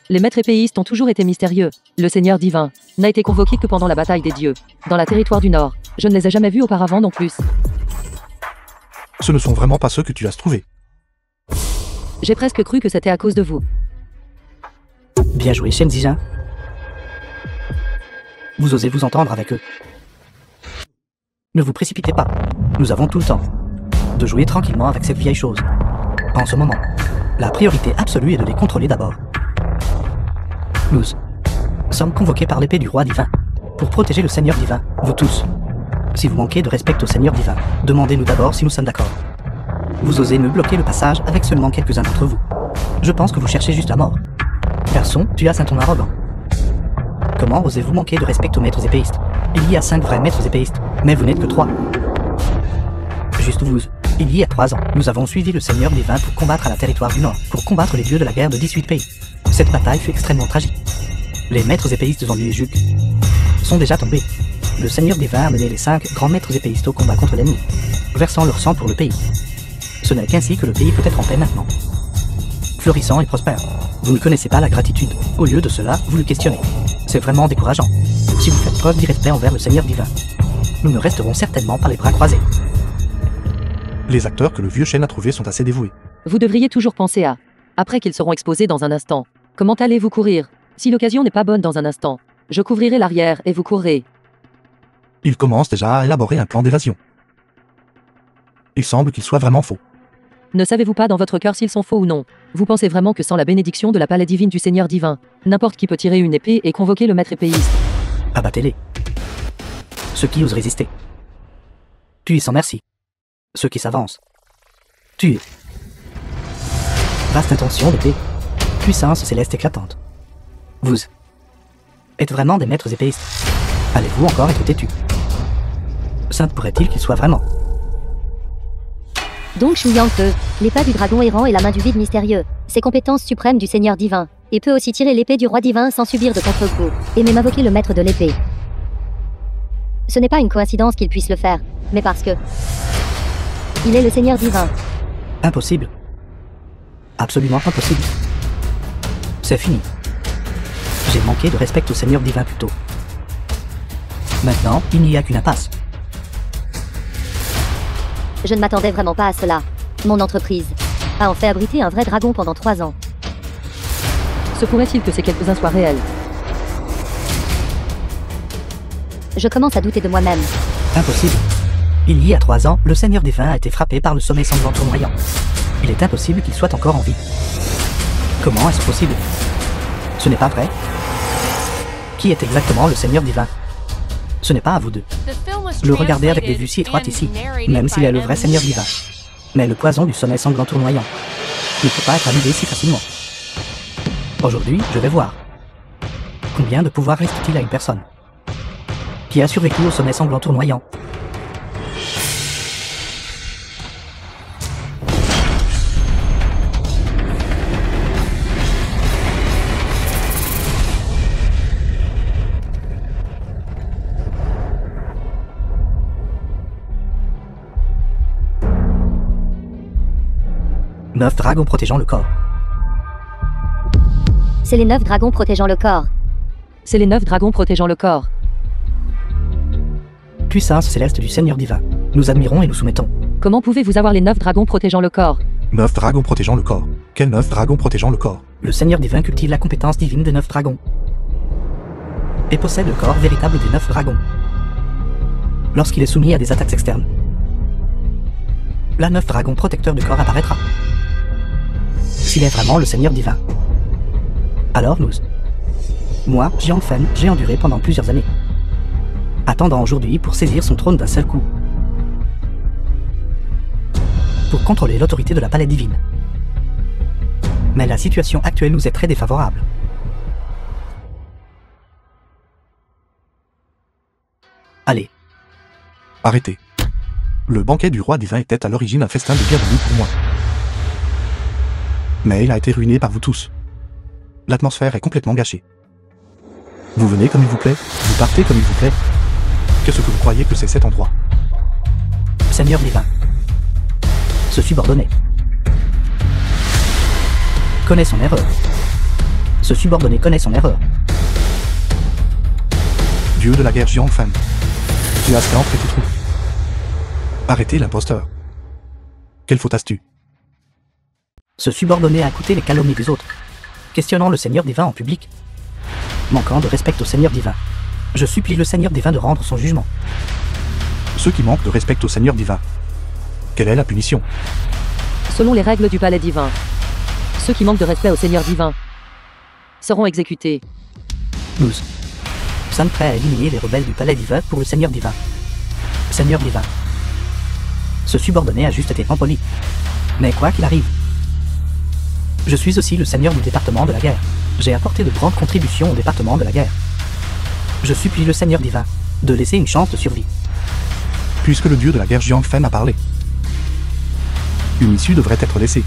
Les maîtres épéistes ont toujours été mystérieux. Le Seigneur divin n'a été convoqué que pendant la bataille des dieux, dans la territoire du Nord. Je ne les ai jamais vus auparavant non plus. Ce ne sont vraiment pas ceux que tu as trouvés. J'ai presque cru que c'était à cause de vous. Bien joué, Shen Zijin. Vous osez vous entendre avec eux. Ne vous précipitez pas. Nous avons tout le temps de jouer tranquillement avec cette vieille chose. En ce moment, la priorité absolue est de les contrôler d'abord. Nous sommes convoqués par l'épée du roi divin pour protéger le Seigneur divin, vous tous. Si vous manquez de respect au Seigneur divin, demandez-nous d'abord si nous sommes d'accord. Vous osez me bloquer le passage avec seulement quelques-uns d'entre vous. Je pense que vous cherchez juste la mort. Garçon, tu as un ton arrogant. Comment osez-vous manquer de respect aux maîtres épéistes? Il y a 5 vrais maîtres épéistes, mais vous n'êtes que 3. Juste vous. Il y a 3 ans, nous avons suivi le Seigneur divin pour combattre à la territoire du Nord, pour combattre les dieux de la guerre de 18 pays. Cette bataille fut extrêmement tragique. Les maîtres épéistes Zhang Yu et Juk sont déjà tombés. Le Seigneur divin a mené les 5 grands maîtres épéistes au combat contre l'ennemi, versant leur sang pour le pays. Ce n'est qu'ainsi que le pays peut être en paix maintenant. Florissant et prospère. Vous ne connaissez pas la gratitude. Au lieu de cela, vous le questionnez. C'est vraiment décourageant. Si vous faites preuve d'irrespect envers le Seigneur divin, nous ne resterons certainement pas les bras croisés. Les acteurs que le vieux Shen a trouvés sont assez dévoués. Vous devriez toujours penser à, après qu'ils seront exposés dans un instant, comment allez-vous courir? Si l'occasion n'est pas bonne dans un instant, je couvrirai l'arrière et vous courrez. Ils commencent déjà à élaborer un plan d'évasion. Il semble qu'il soit vraiment faux. Ne savez-vous pas dans votre cœur s'ils sont faux ou non? Vous pensez vraiment que sans la bénédiction de la palais divine du Seigneur divin, n'importe qui peut tirer une épée et convoquer le maître épéiste? Abattez-les. Ceux qui osent résister. Tuez sans merci. Ceux qui s'avancent. Tuez. Vaste intention d'épée. Puissance céleste éclatante. Vous êtes vraiment des maîtres épéistes. Allez-vous encore être têtus? Sainte pourrait-il qu'il soit vraiment? Donc Shu Yang peut, l'épée du dragon errant et la main du vide mystérieux, ses compétences suprêmes du Seigneur divin, et peut aussi tirer l'épée du roi divin sans subir de contre-coup, et même invoquer le maître de l'épée. Ce n'est pas une coïncidence qu'il puisse le faire, mais parce que il est le Seigneur divin. Impossible. Absolument impossible. C'est fini. J'ai manqué de respect au Seigneur divin plus tôt. Maintenant, il n'y a qu'une impasse. Je ne m'attendais vraiment pas à cela. Mon entreprise a en fait abrité un vrai dragon pendant 3 ans. Se pourrait-il que ces quelques-uns soient réels? Je commence à douter de moi-même. Impossible. Il y a 3 ans, le Seigneur des Vins a été frappé par le sommet sanglant tournoyant. Il est impossible qu'il soit encore en vie. Comment est-ce possible? Ce n'est pas vrai. Qui est exactement le Seigneur des Vins? Ce n'est pas à vous deux. Le regarder avec des vues si étroites ici, même s'il est le vrai Seigneur divin. Mais le poison du sommet sanglant tournoyant ne peut pas être annulé si facilement. Aujourd'hui, je vais voir. Combien de pouvoir reste-t-il à une personne qui a survécu au sommet sanglant tournoyant? Neuf dragons protégeant le corps. C'est les 9 dragons protégeant le corps. C'est les 9 dragons protégeant le corps. Puissance céleste du Seigneur divin. Nous admirons et nous soumettons. Comment pouvez-vous avoir les 9 dragons protégeant le corps? 9 dragons protégeant le corps. Quels 9 dragons protégeant le corps? Le Seigneur divin cultive la compétence divine des 9 dragons. Et possède le corps véritable des 9 dragons. Lorsqu'il est soumis à des attaques externes, la 9 dragon protecteur du corps apparaîtra. S'il est vraiment le Seigneur divin. Alors nous. Moi, Jiang Fen, j'ai enduré pendant plusieurs années. Attendant aujourd'hui pour saisir son trône d'un seul coup. Pour contrôler l'autorité de la palette divine. Mais la situation actuelle nous est très défavorable. Allez. Arrêtez. Le banquet du roi divin était à l'origine un festin de bienvenue pour moi. Mais il a été ruiné par vous tous. L'atmosphère est complètement gâchée. Vous venez comme il vous plaît, vous partez comme il vous plaît. Qu'est-ce que vous croyez que c'est cet endroit? Seigneur divin. Se subordonner. Connaît son erreur. Se subordonner connaît son erreur. Dieu de la guerre Jiang Fen. Tu as fait entrer tes troupes. Arrêtez l'imposteur. Quelle faute as-tu? Se subordonner à écouter les calomnies des autres. Questionnant le Seigneur divin en public. Manquant de respect au Seigneur divin. Je supplie le Seigneur divin de rendre son jugement. Ceux qui manquent de respect au Seigneur divin. Quelle est la punition? Selon les règles du palais divin, ceux qui manquent de respect au Seigneur divin seront exécutés. Nous sommes prêts à éliminer les rebelles du palais divin pour le Seigneur divin. Seigneur divin. Se subordonner a juste été impoli. Mais quoi qu'il arrive, je suis aussi le Seigneur du département de la guerre. J'ai apporté de grandes contributions au département de la guerre. Je supplie le Seigneur divin de laisser une chance de survie. Puisque le dieu de la guerre Jiang Fen a parlé, une issue devrait être laissée.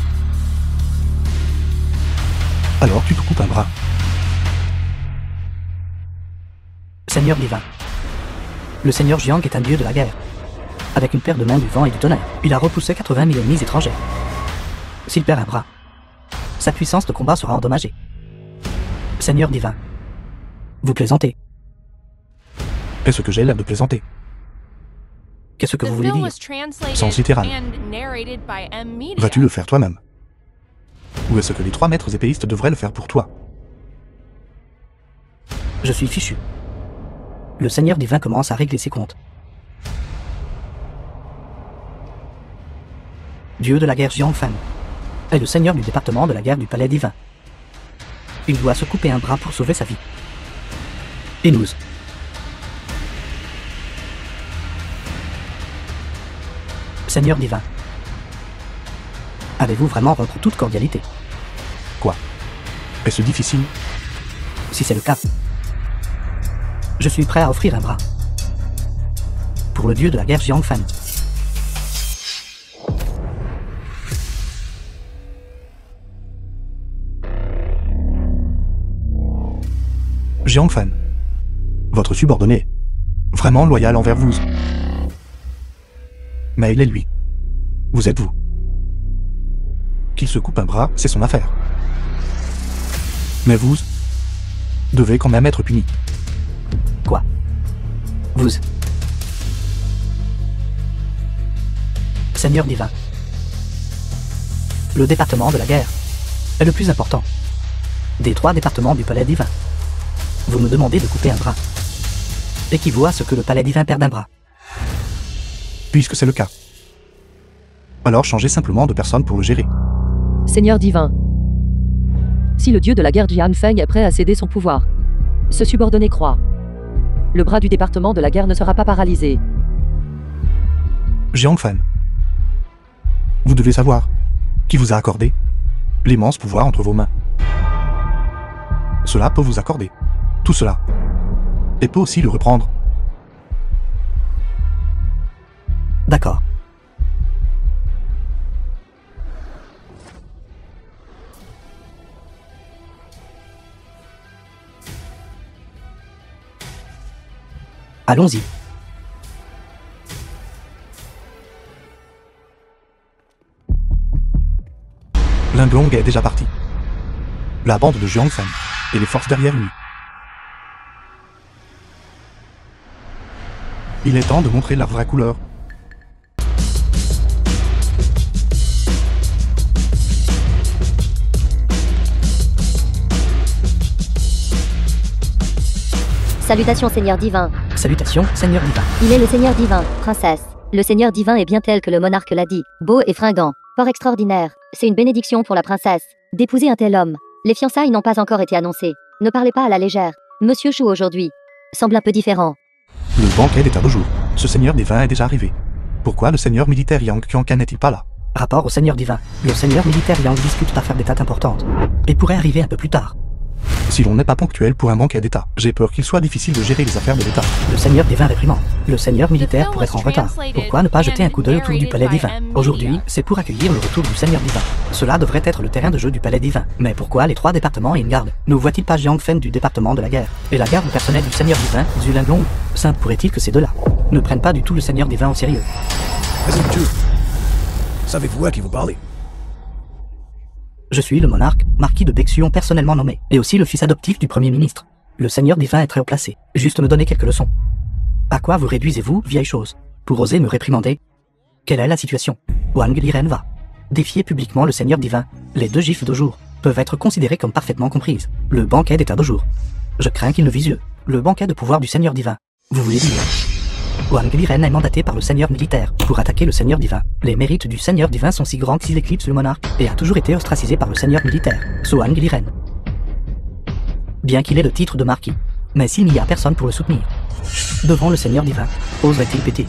Alors tu te coupes un bras. Seigneur divin. Le Seigneur Jiang est un dieu de la guerre. Avec une paire de mains du vent et du tonnerre, il a repoussé 80 000 ennemis étrangers. S'il perd un bras, sa puissance de combat sera endommagée. Seigneur divin. Vous plaisantez. Est-ce que j'ai l'air de plaisanter? Qu'est-ce que vous voulez dire? Sens littéral. Vas-tu le faire toi-même? Ou est-ce que les 3 maîtres épéistes devraient le faire pour toi? Je suis fichu. Le Seigneur divin commence à régler ses comptes. Dieu de la guerre Jiang Fen est le seigneur du département de la guerre du palais divin. Il doit se couper un bras pour sauver sa vie. Et nous. Seigneur divin. Avez-vous vraiment rompre toute cordialité? Quoi? Est-ce difficile? Si c'est le cas, je suis prêt à offrir un bras. Pour le dieu de la guerre Jiang Fen. Jiang Fen. Votre subordonné. Vraiment loyal envers vous. Mais il est lui. Vous êtes vous. Qu'il se coupe un bras, c'est son affaire. Mais vous devez quand même être puni. Quoi? Vous... Seigneur divin. Le département de la guerre est le plus important des 3 départements du palais divin. Vous me demandez de couper un bras, équivaut à ce que le palais divin perde un bras. Puisque c'est le cas. Alors changez simplement de personne pour le gérer. Seigneur divin. Si le dieu de la guerre Jian Feng est prêt à céder son pouvoir, se subordonner croit. Le bras du département de la guerre ne sera pas paralysé. Jiang Fan. Vous devez savoir qui vous a accordé l'immense pouvoir entre vos mains. Cela peut vous accorder tout cela, et peut aussi le reprendre. D'accord. Allons-y. Linglong est déjà parti. La bande de Jiang Fan et les forces derrière lui. Il est temps de montrer leur vraie couleur. Salutations Seigneur divin. Salutations, Seigneur divin. Il est le Seigneur divin, princesse. Le Seigneur divin est bien tel que le monarque l'a dit. Beau et fringant. Fort extraordinaire. C'est une bénédiction pour la princesse d'épouser un tel homme. Les fiançailles n'ont pas encore été annoncées. Ne parlez pas à la légère. Monsieur Chou aujourd'hui semble un peu différent. Le banquet d'état de jour. Ce seigneur des vins est déjà arrivé. Pourquoi le seigneur militaire Yang Qiankan n'est-il pas là? Rapport au Seigneur divin. Le Seigneur militaire Yang discute d'affaires d'état importantes et pourrait arriver un peu plus tard. Si l'on n'est pas ponctuel pour un banquet d'état, j'ai peur qu'il soit difficile de gérer les affaires de l'état. Le Seigneur divin réprimand. Le Seigneur militaire pourrait être en retard. Pourquoi ne pas jeter un coup d'œil autour du palais divin? Aujourd'hui, c'est pour accueillir le retour du Seigneur divin. Cela devrait être le terrain de jeu du palais divin. Mais pourquoi les 3 départements et une garde? Ne voit-il pas Jiang Fen du département de la guerre et la garde personnelle du Seigneur divin, Zhu Linglong? Simple pourrait-il que ces deux-là ne prennent pas du tout le Seigneur divin au sérieux? Président Chu, savez-vous à qui vous parlez? Je suis le monarque, marquis de Bexuon personnellement nommé, et aussi le fils adoptif du Premier ministre. Le Seigneur divin est très haut placé. Juste me donner quelques leçons. À quoi vous réduisez-vous, vieille chose, pour oser me réprimander? Quelle est la situation? Wang Liren va défier publiquement le Seigneur divin. Les 2 gifles de jour peuvent être considérées comme parfaitement comprises. Le banquet d'état de jour. Je crains qu'il ne vise le banquet de pouvoir du Seigneur divin. Vous voulez dire? Wang Liren est mandaté par le Seigneur militaire pour attaquer le Seigneur divin. Les mérites du Seigneur divin sont si grands qu'il éclipse le monarque et a toujours été ostracisé par le Seigneur militaire, Wang Liren. Bien qu'il ait le titre de marquis, mais s'il n'y a personne pour le soutenir devant le Seigneur divin, oserait-il péter?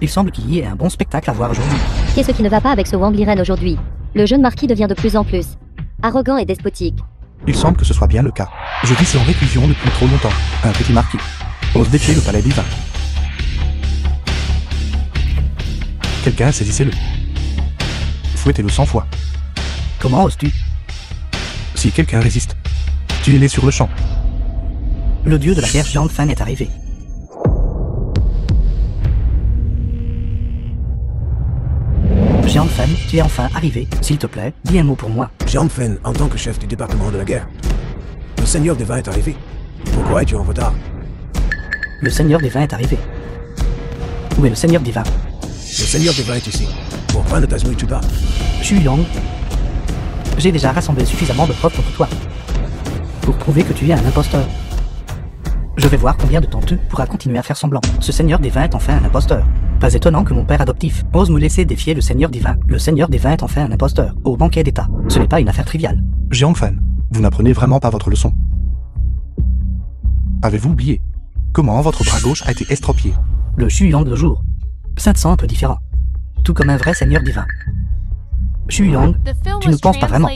Il semble qu'il y ait un bon spectacle à voir aujourd'hui. Qu'est-ce qui ne va pas avec ce Wang Liren aujourd'hui? Le jeune marquis devient de plus en plus arrogant et despotique. Il semble que ce soit bien le cas. Je vis en réclusion depuis trop longtemps. Un petit marquis ose défier le palais divin. Quelqu'un saisissez-le. Fouettez-le 100 fois. Comment oses-tu? Si quelqu'un résiste, tuez-les sur le champ. Le dieu de la guerre Jiang Fan est arrivé. Jiang Fan, tu es enfin arrivé. S'il te plaît, dis un mot pour moi. Jiang Fen, en tant que chef du département de la guerre. Le Seigneur des vins est arrivé. Pourquoi es-tu en retard? Le Seigneur des vins est arrivé. Où est le Seigneur divin? Le Seigneur des vins est ici. Pourquoi ne t'asmuis-tu pas? Shu Yang, j'ai déjà rassemblé suffisamment de preuves contre toi pour prouver que tu es un imposteur. Je vais voir combien de temps tu pourras continuer à faire semblant. Ce Seigneur des vins est enfin un imposteur. Pas étonnant que mon père adoptif ose me laisser défier le Seigneur divin. Le Seigneur des vins est enfin un imposteur. Au banquet d'état, ce n'est pas une affaire triviale. Jiang Fan, vous n'apprenez vraiment pas votre leçon. Avez-vous oublié comment votre bras gauche a été estropié? Le Shu Yang de jour. Ça te sent un peu différent. Tout comme un vrai Seigneur divin. Shu Yang, tu ne penses pas vraiment.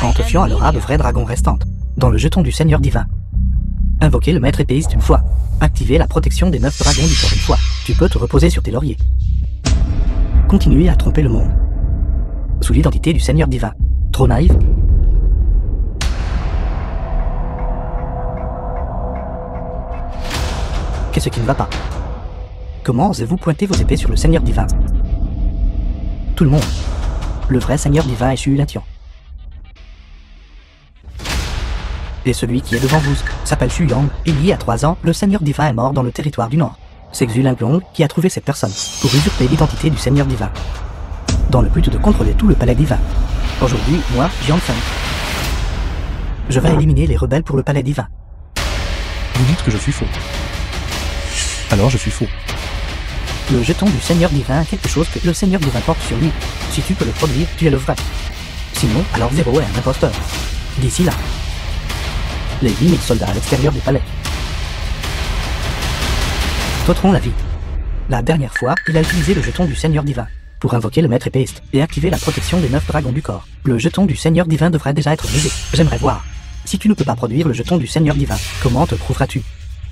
En te fiant à l'aura de vrais dragons restantes, dans le jeton du Seigneur divin. Invoquer le maître épéiste une fois. Activer la protection des 9 dragons du corps une fois. Tu peux te reposer sur tes lauriers. Continuer à tromper le monde. Sous l'identité du Seigneur divin. Trop naïf? Qu'est-ce qui ne va pas? Comment osez-vous pointer vos épées sur le Seigneur divin? Tout le monde. Le vrai Seigneur divin est Shu Latian. Et celui qui est devant vous s'appelle Xu Yang. Il y a 3 ans, le Seigneur Divin est mort dans le territoire du Nord. C'est Xu Linglong qui a trouvé cette personne pour usurper l'identité du Seigneur Divin, dans le but de contrôler tout le palais divin. Aujourd'hui, moi, Jiang Feng, je vais éliminer les rebelles pour le palais divin. Vous dites que je suis faux. Alors je suis faux. Le jeton du Seigneur Divin est quelque chose que le Seigneur Divin porte sur lui. Si tu peux le produire, tu es le vrai. Sinon, alors Zéro est un imposteur. D'ici là, les 8000 soldats à l'extérieur du palais t'ôteront la vie. La dernière fois, il a utilisé le jeton du Seigneur Divin pour invoquer le maître épéiste et activer la protection des 9 dragons du corps. Le jeton du Seigneur Divin devrait déjà être brisé. J'aimerais voir. Si tu ne peux pas produire le jeton du Seigneur Divin, comment te prouveras-tu?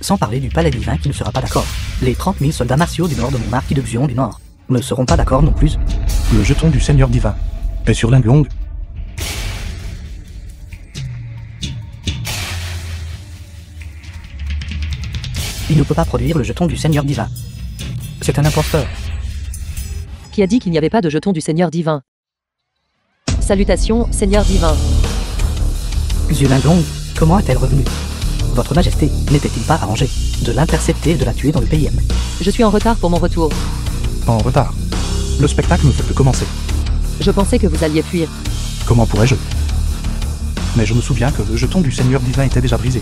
Sans parler du palais divin qui ne sera pas d'accord. Les 30 000 soldats martiaux du nord de mon marquis de Xion du Nord ne seront pas d'accord non plus. Le jeton du Seigneur Divin est sur Linglong. Il ne peut pas produire le jeton du Seigneur Divin. C'est un imposteur. Qui a dit qu'il n'y avait pas de jeton du Seigneur Divin? Salutations, Seigneur Divin. Xu Linglong, comment est-elle revenue? Votre Majesté, n'était-il pas arrangé de l'intercepter et de la tuer dans le PM? Je suis en retard pour mon retour. En retard. Le spectacle ne fait que commencer. Je pensais que vous alliez fuir. Comment pourrais-je? Mais je me souviens que le jeton du Seigneur Divin était déjà brisé.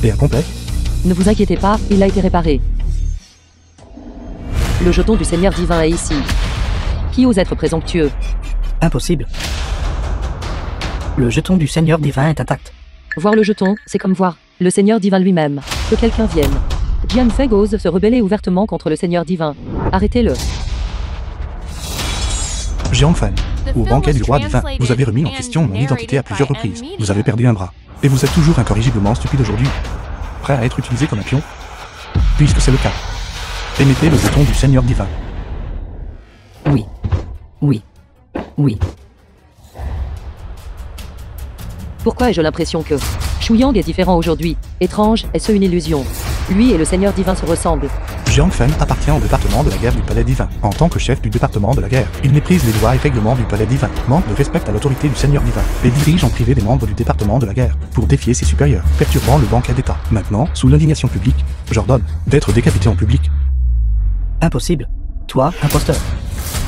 Et incomplet. Ne vous inquiétez pas, il a été réparé. Le jeton du Seigneur Divin est ici. Qui ose être présomptueux? Impossible. Le jeton du Seigneur Divin est intact. Voir le jeton, c'est comme voir le Seigneur Divin lui-même. Que quelqu'un vienne. Jiang Feng ose se rebeller ouvertement contre le Seigneur Divin. Arrêtez-le. Jiang Feng, au banquet du roi divin, vous avez remis en question mon identité à plusieurs reprises. Vous avez perdu un bras. Et vous êtes toujours incorrigiblement stupide aujourd'hui. Prêt à être utilisé comme un pion? Puisque c'est le cas. Émettez le jeton du Seigneur Divin. Oui. Oui. Oui. Pourquoi ai-je l'impression que Xu Yang est différent aujourd'hui? Étrange, est-ce une illusion? Lui et le Seigneur Divin se ressemblent. Jiang Feng appartient au département de la guerre du Palais Divin. En tant que chef du département de la guerre, il méprise les lois et règlements du Palais Divin, manque de respect à l'autorité du Seigneur Divin, et dirige en privé des membres du département de la guerre, pour défier ses supérieurs, perturbant le banquet d'État. Maintenant, sous l'indignation publique, j'ordonne d'être décapité en public. Impossible. Toi, imposteur.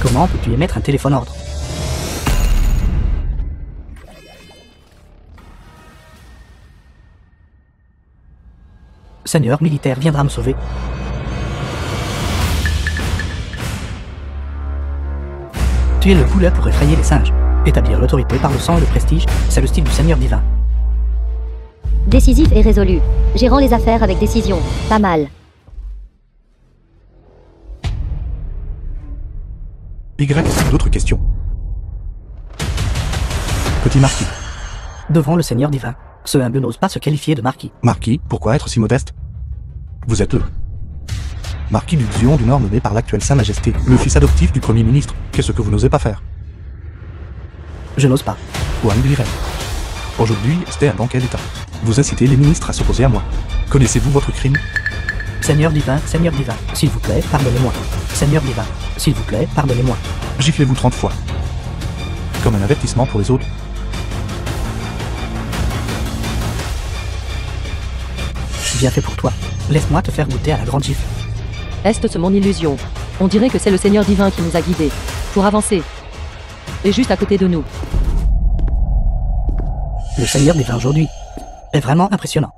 Comment peux-tu émettre un téléphone ordre? Seigneur militaire viendra me sauver. Tu es le couleur pour effrayer les singes. Établir l'autorité par le sang et le prestige, c'est le style du Seigneur Divin. Décisif et résolu. Gérant les affaires avec décision. Pas mal. Y a-t-il d'autres questions? Petit marquis. Devant le Seigneur Divin, ce humble n'ose pas se qualifier de marquis. Marquis, pourquoi être si modeste? Vous êtes le marquis du Xion du Nord nommé par l'actuelle Sa Majesté, le fils adoptif du Premier ministre. Qu'est-ce que vous n'osez pas faire? Je n'ose pas. Wang Liren. Aujourd'hui, c'était un banquet d'État. Vous incitez les ministres à s'opposer à moi. Connaissez-vous votre crime? Seigneur Divin, s'il vous plaît, pardonnez-moi. Seigneur Divin, s'il vous plaît, pardonnez-moi. Giflez-vous 30 fois. Comme un avertissement pour les autres. Bien fait pour toi. Laisse-moi te faire goûter à la grande gifle. Est-ce mon illusion? On dirait que c'est le Seigneur Divin qui nous a guidés. Pour avancer. Et juste à côté de nous. Le Seigneur Divin aujourd'hui est vraiment impressionnant.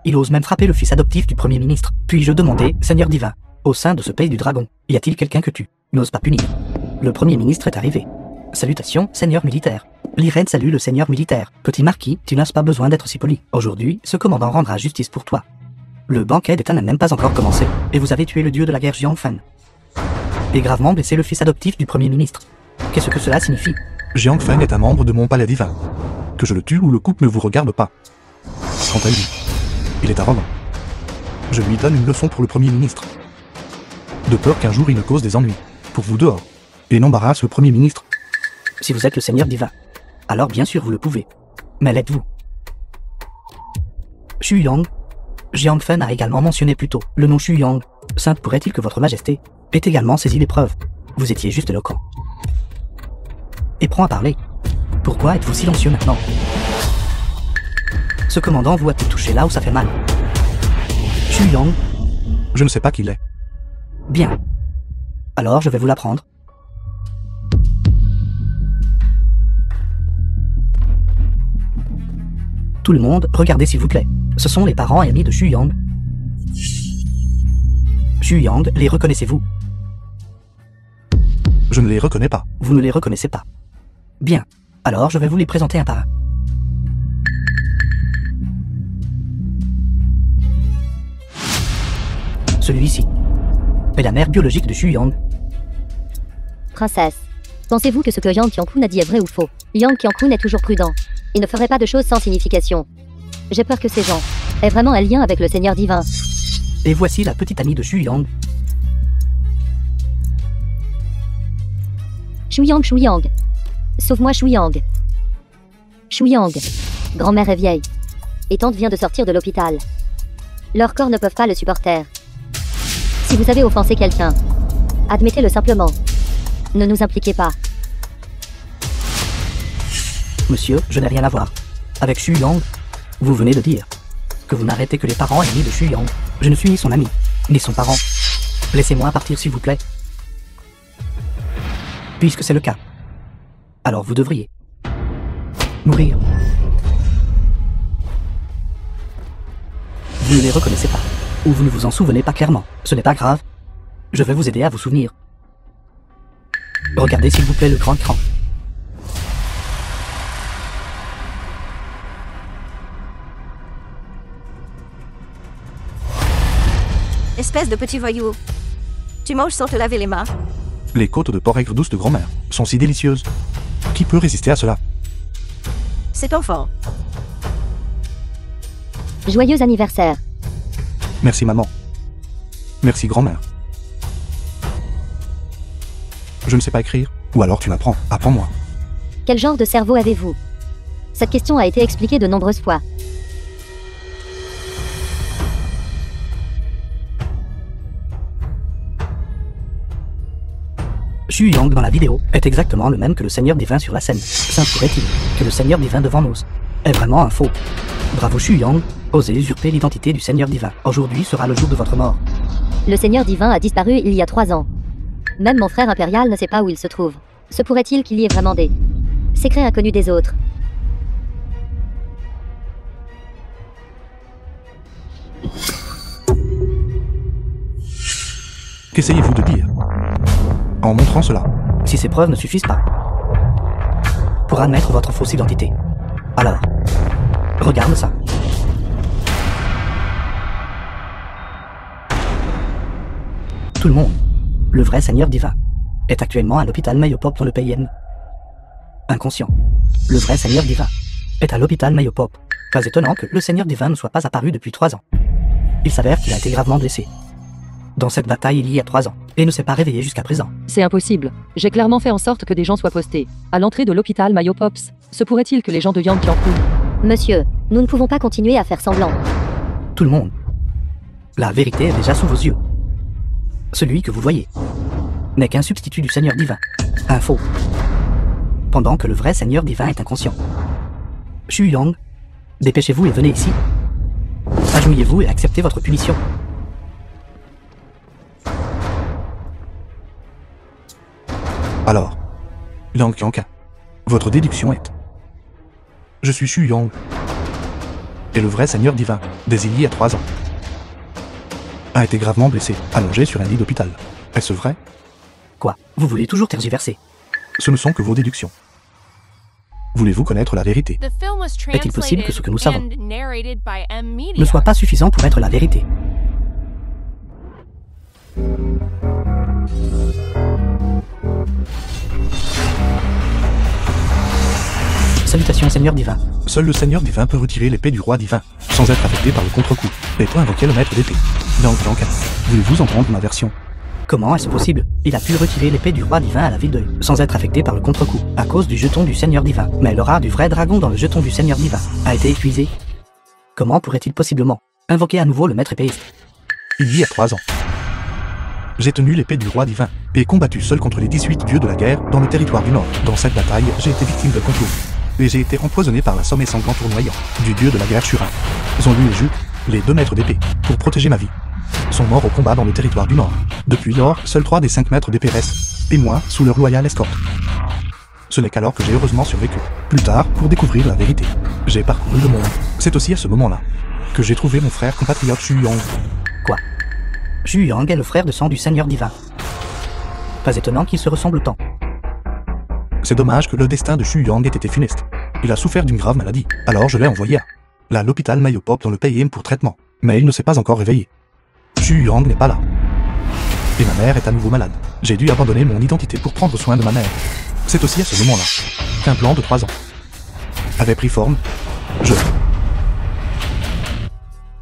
Il ose même frapper le fils adoptif du Premier ministre. Puis-je demander, Seigneur Divin, au sein de ce pays du dragon, y a-t-il quelqu'un que tu n'oses pas punir? Le Premier ministre est arrivé. Salutations, Seigneur militaire. Liren salue le Seigneur militaire. Petit marquis, tu n'as pas besoin d'être si poli. Aujourd'hui, ce commandant rendra justice pour toi. Le banquet d'État n'a même pas encore commencé, et vous avez tué le dieu de la guerre Jiang Feng. Et gravement blessé le fils adoptif du Premier ministre. Qu'est-ce que cela signifie? Jiang Feng est un membre de mon palais divin. Que je le tue ou le coupe ne vous regarde pas. Quant à lui, il est arrogant. Je lui donne une leçon pour le Premier ministre. De peur qu'un jour il ne cause des ennuis, pour vous dehors, et n'embarrasse le Premier ministre. Si vous êtes le Seigneur Divin, alors bien sûr vous le pouvez. Mais l'êtes-vous? Xu Yang. Jiang Feng a également mentionné plus tôt le nom Xu Yang. Sainte pourrait-il que votre Majesté ait également saisi les preuves? Vous étiez juste éloquent. Et prends à parler. Pourquoi êtes-vous silencieux maintenant? Ce commandant vous a-t-il touché là où ça fait mal? Xu Yang? Je ne sais pas qui l'est. Bien. Alors je vais vous l'apprendre. Tout le monde, regardez s'il vous plaît. Ce sont les parents et amis de Xu Yang. Xu Yang, les reconnaissez-vous? Je ne les reconnais pas. Vous ne les reconnaissez pas. Bien. Alors je vais vous les présenter un par un. Celui-ci est la mère biologique de Xu Yang. Princesse, pensez-vous que ce que Yang Qiangkun a dit est vrai ou faux? Yang Qiangkun est toujours prudent. Il ne ferait pas de choses sans signification. J'ai peur que ces gens aient vraiment un lien avec le Seigneur divin. Et voici la petite amie de Xu Yang. Xu Yang. Sauve-moi Xu Yang. Xu Yang. Grand-mère est vieille. Et tante vient de sortir de l'hôpital. Leurs corps ne peuvent pas le supporter. Si vous avez offensé quelqu'un, admettez-le simplement. Ne nous impliquez pas. Monsieur, je n'ai rien à voir avec Xu Yang. Vous venez de dire que vous n'arrêtez que les parents et amis de Xu Yang. Je ne suis ni son ami, ni son parent. Laissez-moi partir s'il vous plaît. Puisque c'est le cas, alors vous devriez mourir. Vous ne les reconnaissez pas, ou vous ne vous en souvenez pas clairement. Ce n'est pas grave. Je vais vous aider à vous souvenir. Regardez s'il vous plaît le grand écran. Espèce de petit voyou. Tu manges sans te laver les mains. Les côtes de porc aigre douce de grand-mère sont si délicieuses. Qui peut résister à cela? Cet enfant. Joyeux anniversaire. Merci maman. Merci grand-mère. Je ne sais pas écrire. Ou alors tu m'apprends. Apprends-moi. Quel genre de cerveau avez-vous? Cette question a été expliquée de nombreuses fois. Xu Yang dans la vidéo est exactement le même que le Seigneur divin sur la scène. S'imposerait-il que le Seigneur divin devant nous est vraiment un faux? Bravo Xu Yang, osez usurper l'identité du Seigneur divin. Aujourd'hui sera le jour de votre mort. Le Seigneur divin a disparu il y a 3 ans. Même mon frère impérial ne sait pas où il se trouve. Se pourrait-il qu'il y ait vraiment des secrets inconnus des autres? Qu'essayez-vous de dire en montrant cela? Si ces preuves ne suffisent pas pour admettre votre fausse identité, alors, regarde ça. Tout le monde, le vrai Seigneur divin, est actuellement à l'hôpital Mayopop dans le pays N. Inconscient, le vrai Seigneur divin est à l'hôpital Mayopop. Pas étonnant que le Seigneur divin ne soit pas apparu depuis 3 ans. Il s'avère qu'il a été gravement blessé dans cette bataille il y a 3 ans, et ne s'est pas réveillé jusqu'à présent. C'est impossible. J'ai clairement fait en sorte que des gens soient postés à l'entrée de l'hôpital Mayopops. Se pourrait-il que les gens de Yang Qiangkun... Monsieur, nous ne pouvons pas continuer à faire semblant. Tout le monde, la vérité est déjà sous vos yeux. Celui que vous voyez n'est qu'un substitut du Seigneur divin, un faux. Pendant que le vrai Seigneur divin est inconscient. Xu Yang, dépêchez-vous et venez ici. Agenouillez-vous et acceptez votre punition. Alors, Liang Qiangkan, votre déduction est... Je suis Xu Yang, et le vrai Seigneur divin, dès il y a 3 ans, a été gravement blessé, allongé sur un lit d'hôpital. Est-ce vrai? Quoi? Vous voulez toujours tergiverser? Ce ne sont que vos déductions. Voulez-vous connaître la vérité? Est-il possible que ce que nous savons ne Ne soit pas suffisant pour être la vérité. Salutations Seigneur divin. Seul le Seigneur divin peut retirer l'épée du roi divin, sans être affecté par le contre-coup, et peut invoquer le maître d'épée. Liang Qiangkan, voulez-vous entendre ma version? Comment est-ce possible? Il a pu retirer l'épée du roi divin à la ville de sans être affecté par le contre-coup, à cause du jeton du Seigneur divin. Mais l'aura du vrai dragon dans le jeton du Seigneur divin a été épuisé. Comment pourrait-il possiblement invoquer à nouveau le maître épéiste? Il y a 3 ans. J'ai tenu l'épée du roi divin, et combattu seul contre les 18 dieux de la guerre dans le territoire du Nord. Dans cette bataille, j'ai été victime de complot. et j'ai été empoisonné par la somme sanglante tournoyant du dieu de la guerre Shurin. Zonlu et Juk, les 2 maîtres d'épée, pour protéger ma vie, sont morts au combat dans le territoire du Nord. Depuis lors, seuls 3 des 5 maîtres d'épée restent, et moi, sous leur loyale escorte. Ce n'est qu'alors que j'ai heureusement survécu. Plus tard, pour découvrir la vérité, j'ai parcouru le monde. C'est aussi à ce moment-là que j'ai trouvé mon frère compatriote Xu Yang. Quoi? Xu Yang est le frère de sang du Seigneur Divin. Pas étonnant qu'ils se ressemblent tant. C'est dommage que le destin de Xu Yang ait été funeste. Il a souffert d'une grave maladie, alors je l'ai envoyé à l'hôpital Mayopop dans le pays M pour traitement. Mais il ne s'est pas encore réveillé. Xu Yang n'est pas là. Et ma mère est à nouveau malade. J'ai dû abandonner mon identité pour prendre soin de ma mère. C'est aussi à ce moment-là qu'un plan de 3 ans avait pris forme.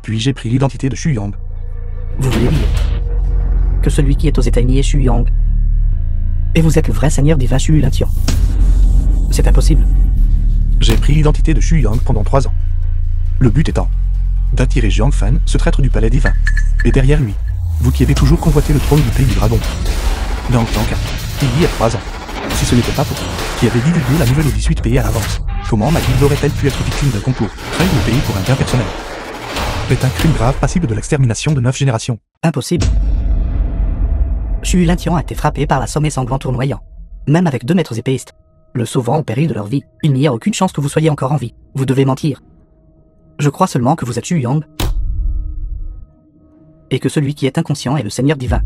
Puis j'ai pris l'identité de Xu Yang. Vous voulez dire que celui qui est aux États-Unis est Xu Yang. Et vous êtes le vrai Seigneur Divin Xu Latian. C'est impossible. J'ai pris l'identité de Xu Yang pendant 3 ans. Le but étant d'attirer Jiang Fan, ce traître du palais divin. Et derrière lui, vous qui avez toujours convoité le trône du pays du dragon. Dans Tanka, il y a 3 ans. Si ce n'était pas pour qui avait divulgué la nouvelle aux 18 pays à l'avance, comment ma guilde aurait-elle pu être victime d'un complot, trahir le pays pour un bien personnel? C'est un crime grave passible de l'extermination de 9 générations. Impossible. Xu Latian a été frappé par la somme sanglant tournoyant. Même avec 2 maîtres épéistes, le sauvant au péril de leur vie, il n'y a aucune chance que vous soyez encore en vie. Vous devez mentir. Je crois seulement que vous êtes Xu Yang. Et que celui qui est inconscient est le Seigneur Divin.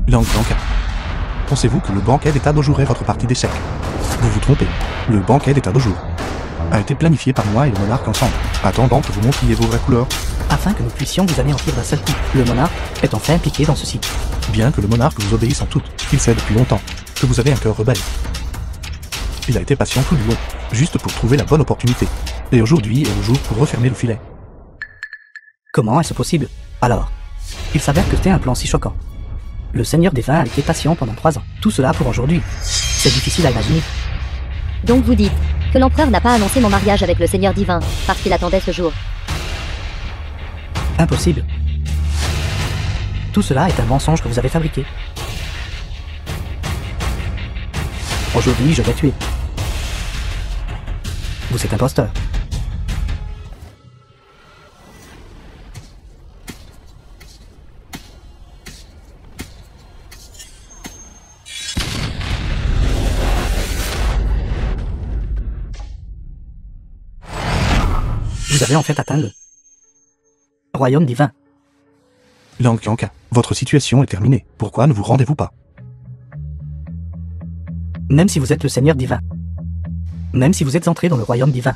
Lang Tanka. Pensez-vous que le banquet d'état d'eau jouerait votre partie d'échecs? Vous vous trompez. Le banquet d'état d'eau jour a été planifié par moi et le monarque ensemble, attendant que vous montriez vos vraies couleurs. Afin que nous puissions vous anéantir d'un seul coup. Le monarque est enfin impliqué dans ceci. Bien que le monarque vous obéisse en tout, il sait depuis longtemps que vous avez un cœur rebelle. Il a été patient tout du long, juste pour trouver la bonne opportunité. Et aujourd'hui est le jour pour refermer le filet. Comment est-ce possible? Alors, il s'avère que c'était un plan si choquant. Le Seigneur Divin a été patient pendant 3 ans. Tout cela pour aujourd'hui. C'est difficile à imaginer. Donc vous dites que l'empereur n'a pas annoncé mon mariage avec le Seigneur Divin, parce qu'il attendait ce jour. Impossible. Tout cela est un mensonge que vous avez fabriqué. Aujourd'hui, je vais tuer. Vous êtes imposteur. Vous avez en fait atteint le royaume divin. Lang Yanka, votre situation est terminée. Pourquoi ne vous rendez-vous pas? Même si vous êtes le Seigneur Divin. Même si vous êtes entré dans le royaume divin.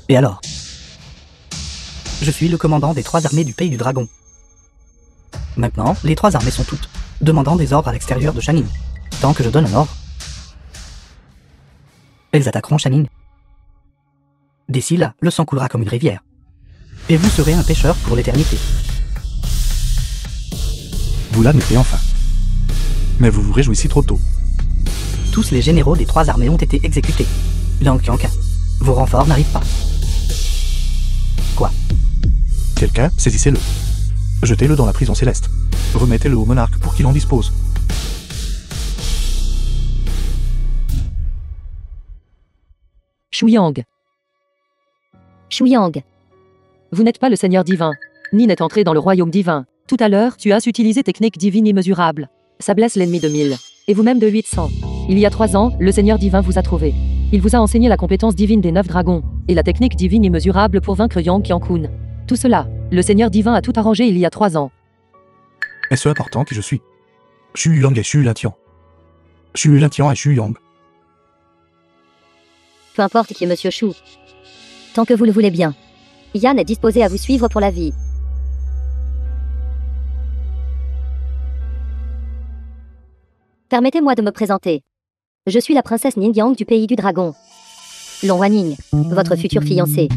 Et alors? Je suis le commandant des 3 armées du pays du dragon. Maintenant, les 3 armées sont toutes demandant des ordres à l'extérieur de Shanin. Tant que je donne un ordre, elles attaqueront Shanin. D'ici là, le sang coulera comme une rivière. Et vous serez un pêcheur pour l'éternité. Vous l'admettez enfin. Mais vous vous réjouissez trop tôt. Tous les généraux des 3 armées ont été exécutés. Lang Yanka, vos renforts n'arrivent pas. Quoi? Quelqu'un, saisissez-le. Jetez-le dans la prison céleste. Remettez-le au monarque pour qu'il en dispose. Xu Yang, Xu Yang, vous n'êtes pas le Seigneur Divin, ni n'êtes entré dans le royaume divin. Tout à l'heure, tu as utilisé technique divine immesurable. Ça blesse l'ennemi de 1000, et vous-même de 800. Il y a 3 ans, le Seigneur Divin vous a trouvé. Il vous a enseigné la compétence divine des 9 dragons, et la technique divine immesurable pour vaincre Yang Qiankun. Tout cela, le Seigneur Divin a tout arrangé il y a 3 ans. Est-ce important qui je suis? Xu Yang et Xu Latian. Xu Latian et Xu Yang. peu importe qui est Monsieur Chou. Tant que vous le voulez bien. Yann est disposé à vous suivre pour la vie. Permettez-moi de me présenter. Je suis la princesse Ning Yang du pays du dragon. Long Wanning, votre future fiancée.